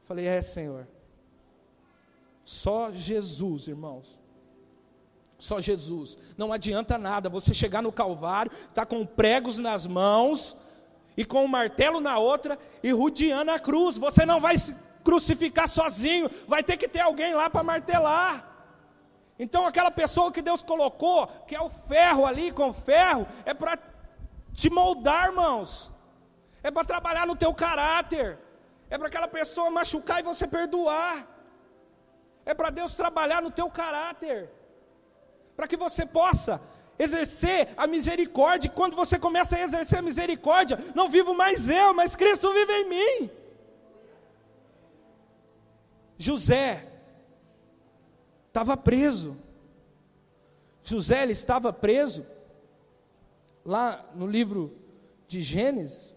Falei, Senhor, só Jesus, irmãos, só Jesus. Não adianta nada você chegar no Calvário, tá com pregos nas mãos e com o martelo na outra e rodeando a cruz. Você não vai se crucificar sozinho, vai ter que ter alguém lá para martelar. Então aquela pessoa que Deus colocou, que é o ferro ali, com ferro, é para te moldar, irmãos, é para trabalhar no teu caráter, é para aquela pessoa machucar e você perdoar, é para Deus trabalhar no teu caráter, para que você possa exercer a misericórdia. E quando você começa a exercer a misericórdia, não vivo mais eu, mas Cristo vive em mim. José estava preso. José, ele estava preso lá no livro de Gênesis,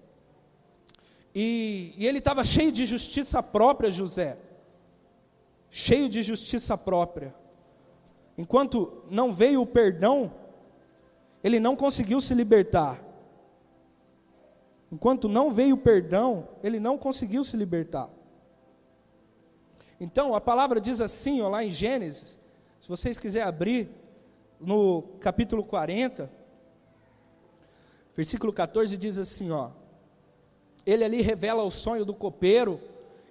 e ele estava cheio de justiça própria, José, cheio de justiça própria. Enquanto não veio o perdão, ele não conseguiu se libertar. Enquanto não veio o perdão, ele não conseguiu se libertar. Então, a palavra diz assim, lá em Gênesis, se vocês quiserem abrir, no capítulo 40, versículo 14, diz assim, ele ali revela o sonho do copeiro,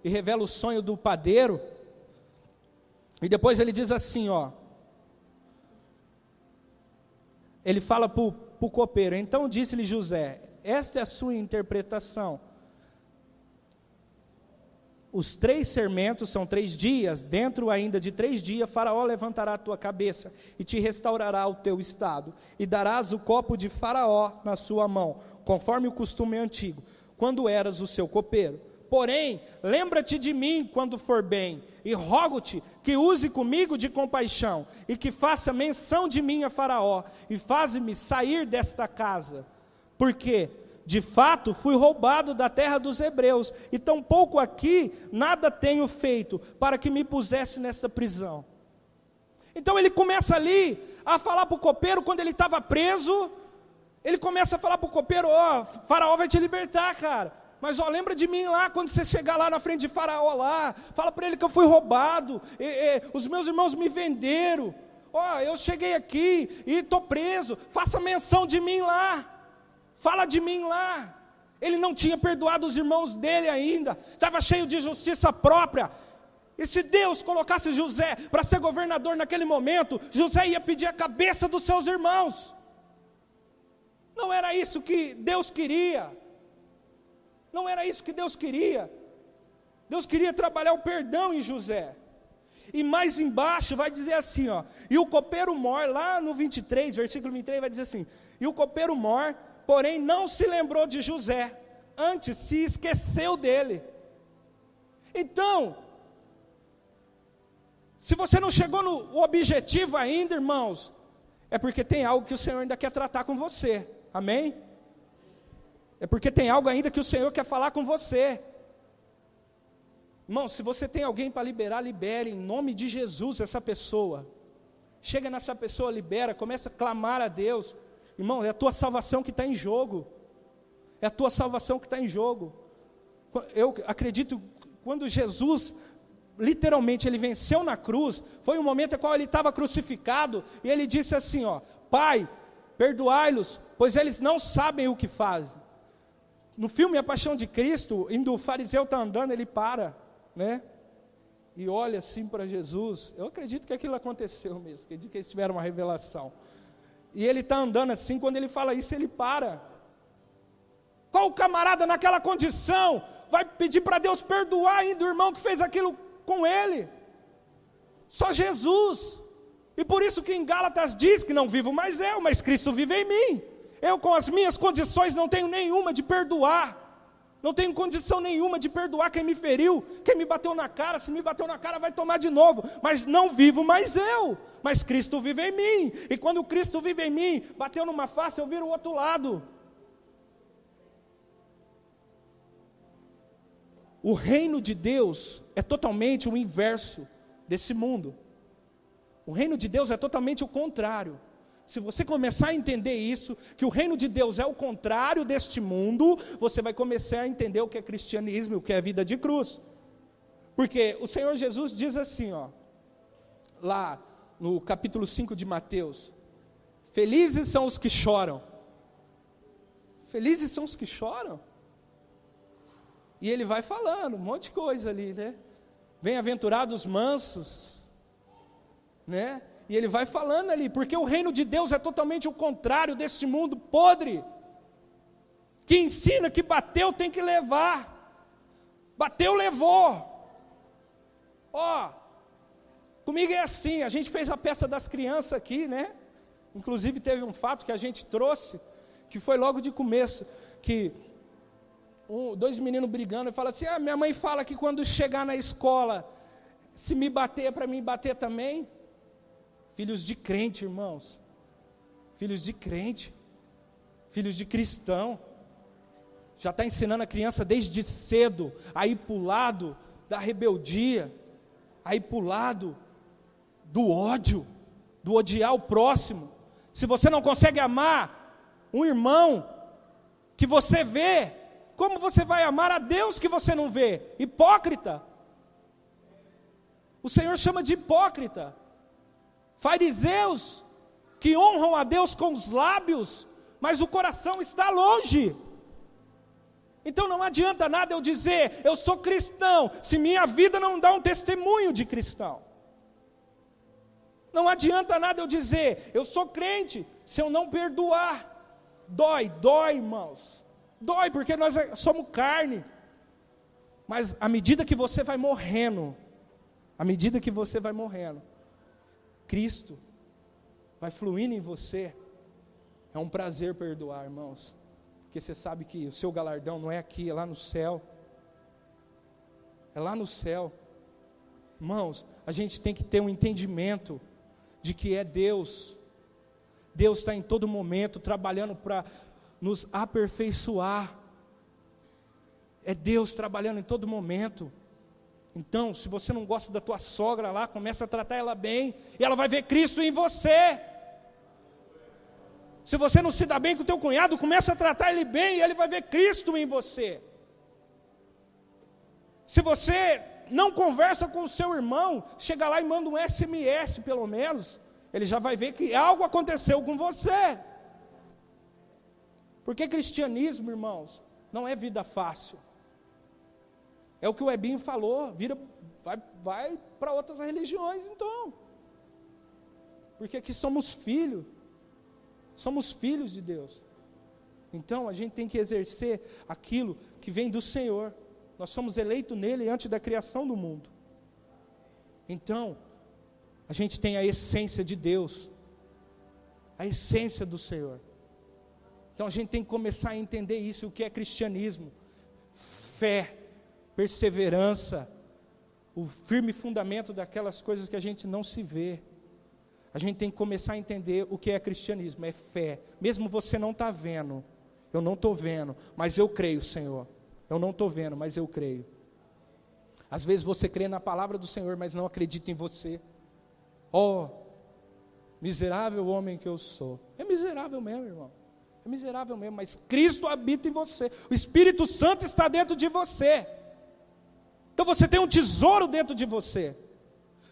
e revela o sonho do padeiro, e depois ele diz assim, ele fala para o copeiro, então disse-lhe José, esta é a sua interpretação. Os 3 sermentos são 3 dias, dentro ainda de 3 dias, Faraó levantará a tua cabeça, e te restaurará o teu estado, e darás o copo de Faraó na sua mão, conforme o costume antigo, quando eras o seu copeiro. Porém, lembra-te de mim quando for bem, e rogo-te que use comigo de compaixão, e que faça menção de mim a Faraó, e faze-me sair desta casa, porque de fato fui roubado da terra dos hebreus, e tampouco aqui nada tenho feito para que me pusesse nessa prisão. Então ele começa ali a falar para o copeiro, quando ele estava preso, ele começa a falar para o copeiro, Faraó vai te libertar, cara, mas lembra de mim lá, quando você chegar lá na frente de Faraó lá, fala para ele que eu fui roubado, os meus irmãos me venderam, eu cheguei aqui e estou preso, faça menção de mim lá, fala de mim lá. Ele não tinha perdoado os irmãos dele ainda, estava cheio de justiça própria. E se Deus colocasse José para ser governador naquele momento, José ia pedir a cabeça dos seus irmãos. Não era isso que Deus queria. Não era isso que Deus queria. Deus queria trabalhar o perdão em José. E mais embaixo vai dizer assim, e o copeiro mor, lá no 23, versículo 23, vai dizer assim, e o copeiro mor, porém não se lembrou de José, antes se esqueceu dele. Então, se você não chegou no objetivo ainda, irmãos, é porque tem algo que o Senhor ainda quer tratar com você, amém? É porque tem algo ainda que o Senhor quer falar com você. Irmão, se você tem alguém para liberar, libere, em nome de Jesus, essa pessoa. Chega nessa pessoa, libera, começa a clamar a Deus. Irmão, é a tua salvação que está em jogo. É a tua salvação que está em jogo. Eu acredito, quando Jesus, literalmente, ele venceu na cruz, foi um momento em qual ele estava crucificado, e ele disse assim, ó, Pai, perdoai-los, pois eles não sabem o que fazem. No filme A Paixão de Cristo, indo o fariseu está andando, ele para, né? E olha assim para Jesus. Eu acredito que aquilo aconteceu mesmo, acredito que eles tiveram uma revelação. E ele está andando assim, quando ele fala isso, ele para. Qual camarada naquela condição vai pedir para Deus perdoar ainda o irmão que fez aquilo com ele? Só Jesus. E por isso que em Gálatas diz que não vivo mais eu, mas Cristo vive em mim. Eu com as minhas condições não tenho nenhuma de perdoar. Não tenho condição nenhuma de perdoar quem me feriu, quem me bateu na cara. Se me bateu na cara vai tomar de novo. Mas não vivo mais eu, mas Cristo vive em mim. E quando Cristo vive em mim, bateu numa face, eu viro o outro lado. O reino de Deus é totalmente o inverso desse mundo. O reino de Deus é totalmente o contrário. Se você começar a entender isso, que o reino de Deus é o contrário deste mundo, você vai começar a entender o que é cristianismo, o que é a vida de cruz. Porque o Senhor Jesus diz assim, ó, lá no capítulo 5 de Mateus, felizes são os que choram. Felizes são os que choram. E ele vai falando um monte de coisa ali, né? Bem-aventurados mansos, né? E ele vai falando ali, porque o reino de Deus é totalmente o contrário deste mundo podre, que ensina que bateu tem que levar. Bateu, levou. Ó, comigo é assim, a gente fez a peça das crianças aqui, né? Inclusive teve um fato que a gente trouxe, que foi logo de começo, que dois meninos brigando, e falam assim, minha mãe fala que quando chegar na escola, se me bater é para mim bater também. Filhos de crente, irmãos, filhos de crente, filhos de cristão, já está ensinando a criança desde cedo, a ir para o lado da rebeldia, a ir para o lado do ódio, do odiar o próximo. Se você não consegue amar um irmão que você vê, como você vai amar a Deus que você não vê? Hipócrita. O Senhor chama de hipócrita. Fariseus que honram a Deus com os lábios, mas o coração está longe. Então não adianta nada eu dizer, eu sou cristão, se minha vida não dá um testemunho de cristão. Não adianta nada eu dizer, eu sou crente, se eu não perdoar. Dói, irmãos. Dói, porque nós somos carne. Mas à medida que você vai morrendo, Cristo vai fluindo em você. É um prazer perdoar, irmãos, porque você sabe que o seu galardão não é aqui, é lá no céu. É lá no céu. Irmãos, a gente tem que ter um entendimento de que é Deus. Deus está em todo momento trabalhando para nos aperfeiçoar. É Deus trabalhando em todo momento. Então, se você não gosta da tua sogra lá, começa a tratar ela bem, e ela vai ver Cristo em você. Se você não se dá bem com o teu cunhado, começa a tratar ele bem, e ele vai ver Cristo em você. Se você não conversa com o seu irmão, chega lá e manda um SMS pelo menos, ele já vai ver que algo aconteceu com você. Porque cristianismo, irmãos, não é vida fácil. É o que o Ebinho falou, vai para outras religiões então. Porque aqui somos filhos de Deus. Então a gente tem que exercer aquilo que vem do Senhor. Nós somos eleitos nele antes da criação do mundo. Então, a gente tem a essência de Deus, a essência do Senhor. Então a gente tem que começar a entender isso, o que é cristianismo. fé, perseverança, o firme fundamento daquelas coisas que a gente não se vê. A gente tem que começar a entender o que é cristianismo, é fé. Mesmo você não está vendo, eu não estou vendo, mas eu creio, Senhor. Eu não estou vendo, mas eu creio. Às vezes você crê na palavra do Senhor, mas não acredita em você. Oh, miserável homem que eu sou. É miserável mesmo, irmão. É miserável mesmo, mas Cristo habita em você. O Espírito Santo está dentro de você. Então você tem um tesouro dentro de você.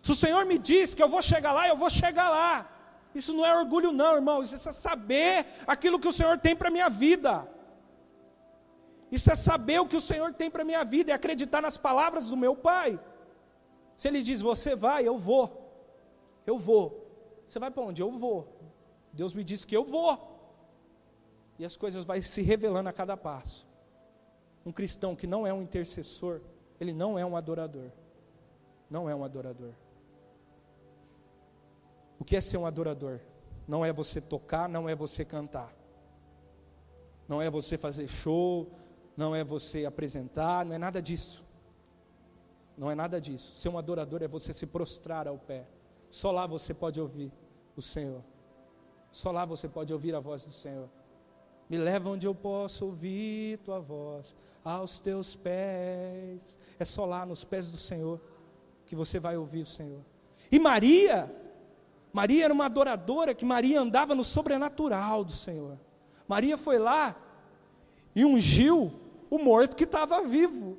Se o Senhor me diz que eu vou chegar lá, eu vou chegar lá. Isso não é orgulho não, irmão. Isso é saber aquilo que o Senhor tem para a minha vida. Isso é saber o que o Senhor tem para a minha vida. É acreditar nas palavras do meu Pai. Se Ele diz, você vai, eu vou. Eu vou. Você vai para onde? Eu vou. Deus me disse que eu vou. E as coisas vão se revelando a cada passo. Um cristão que não é um intercessor, ele não é um adorador. Não é um adorador. O que é ser um adorador? Não é você tocar, não é você cantar. Não é você fazer show, não é você apresentar, não é nada disso. Não é nada disso. Ser um adorador é você se prostrar ao pé. Só lá você pode ouvir o Senhor. Só lá você pode ouvir a voz do Senhor. Me leva onde eu posso ouvir tua voz, aos teus pés. É só lá nos pés do Senhor que você vai ouvir o Senhor. E Maria era uma adoradora, que Maria andava no sobrenatural do Senhor. Maria foi lá e ungiu o morto que estava vivo.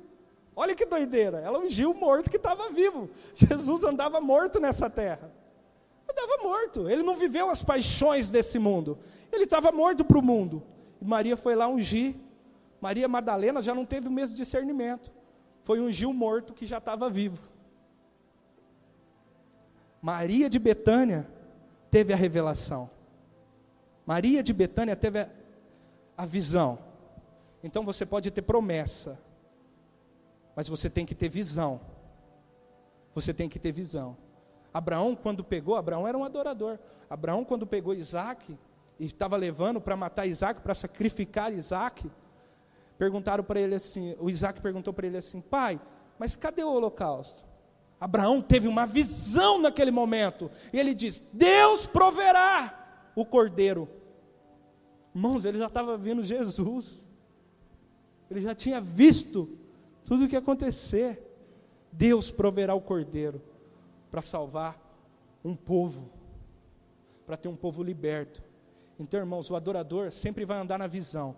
Olha que doideira, ela ungiu o morto que estava vivo. Jesus andava morto nessa terra. Andava morto, ele não viveu as paixões desse mundo. Ele estava morto para o mundo. E Maria foi lá ungir. Maria Madalena já não teve o mesmo discernimento. Foi ungir o morto que já estava vivo. Maria de Betânia teve a revelação. Maria de Betânia teve a visão. Então você pode ter promessa, mas você tem que ter visão. Você tem que ter visão. Abraão era um adorador. Abraão, quando pegou Isaac e estava levando para matar Isaac, para sacrificar Isaac, perguntaram para ele assim, o Isaac perguntou para ele assim, pai, mas cadê o holocausto? Abraão teve uma visão naquele momento, e ele diz, Deus proverá o cordeiro. Irmãos, ele já estava vendo Jesus, ele já tinha visto tudo o que ia acontecer. Deus proverá o cordeiro, para salvar um povo, para ter um povo liberto. Então, irmãos, o adorador sempre vai andar na visão.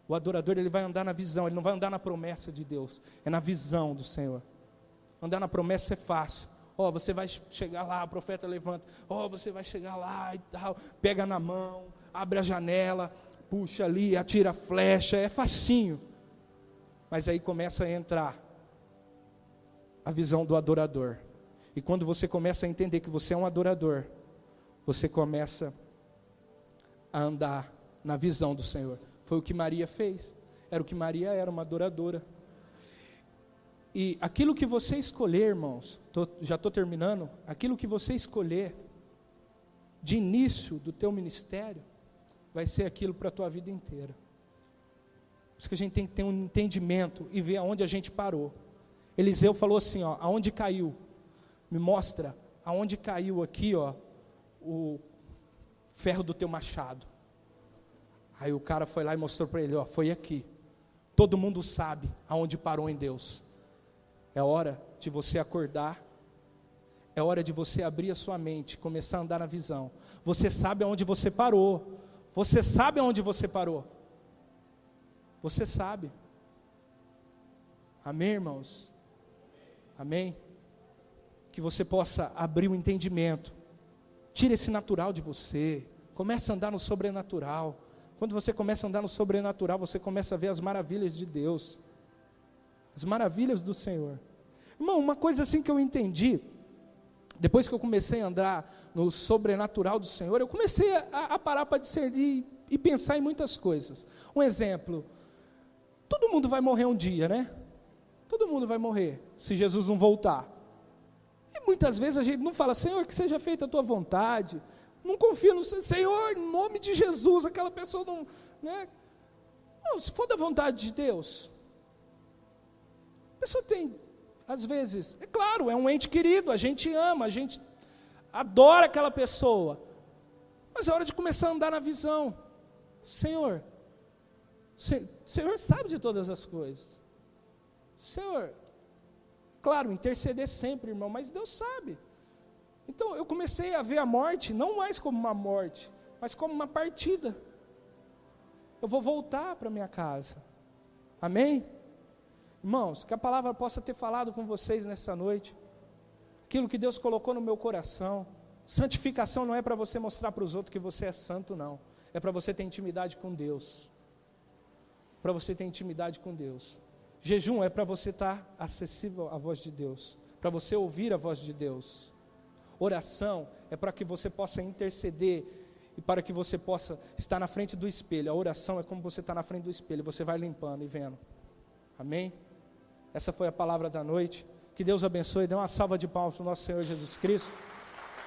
O adorador, ele vai andar na visão, ele não vai andar na promessa de Deus, é na visão do Senhor. Andar na promessa é fácil. Você vai chegar lá, o profeta levanta. Você vai chegar lá e tal. Pega na mão, abre a janela, puxa ali, atira a flecha. É facinho. Mas aí começa a entrar a visão do adorador. E quando você começa a entender que você é um adorador, você começa a andar na visão do Senhor. Foi o que Maria fez. Era o que Maria era, uma adoradora. E aquilo que você escolher, irmãos, já estou terminando, aquilo que você escolher de início do teu ministério, vai ser aquilo para a tua vida inteira. Por isso que a gente tem que ter um entendimento e ver aonde a gente parou. Eliseu falou assim, aonde caiu? Me mostra aonde caiu aqui, o ferro do teu machado. Aí o cara foi lá e mostrou para ele, foi aqui. Todo mundo sabe aonde parou em Deus. É hora de você acordar, é hora de você abrir a sua mente, começar a andar na visão. Você sabe aonde você parou, você sabe aonde você parou, você sabe. Amém, irmãos? Amém? Que você possa abrir o entendimento, tira esse natural de você, comece a andar no sobrenatural. Quando você começa a andar no sobrenatural, você começa a ver as maravilhas de Deus. As maravilhas do Senhor. Irmão, uma coisa assim que eu entendi, depois que eu comecei a andar no sobrenatural do Senhor, eu comecei a parar para discernir e pensar em muitas coisas. Um exemplo, todo mundo vai morrer um dia, né? Todo mundo vai morrer, se Jesus não voltar. E muitas vezes a gente não fala, Senhor, que seja feita a tua vontade, não confia no Senhor, em nome de Jesus, aquela pessoa não, né? Não, se for da vontade de Deus, A pessoa tem, às vezes, é claro, é um ente querido, a gente ama, a gente adora aquela pessoa. Mas é hora de começar a andar na visão. Senhor sabe de todas as coisas. Senhor, claro, interceder sempre, irmão, mas Deus sabe. Então eu comecei a ver a morte, não mais como uma morte, mas como uma partida. Eu vou voltar para minha casa. Amém? Irmãos, que a palavra possa ter falado com vocês nessa noite. Aquilo que Deus colocou no meu coração. Santificação não é para você mostrar para os outros que você é santo, não. É para você ter intimidade com Deus. Para você ter intimidade com Deus. Jejum é para você estar acessível à voz de Deus. Para você ouvir a voz de Deus. Oração é para que você possa interceder e para que você possa estar na frente do espelho. A oração é como você está na frente do espelho, você vai limpando e vendo. Amém? Essa foi a palavra da noite. Que Deus abençoe. Dê uma salva de palmas para o nosso Senhor Jesus Cristo.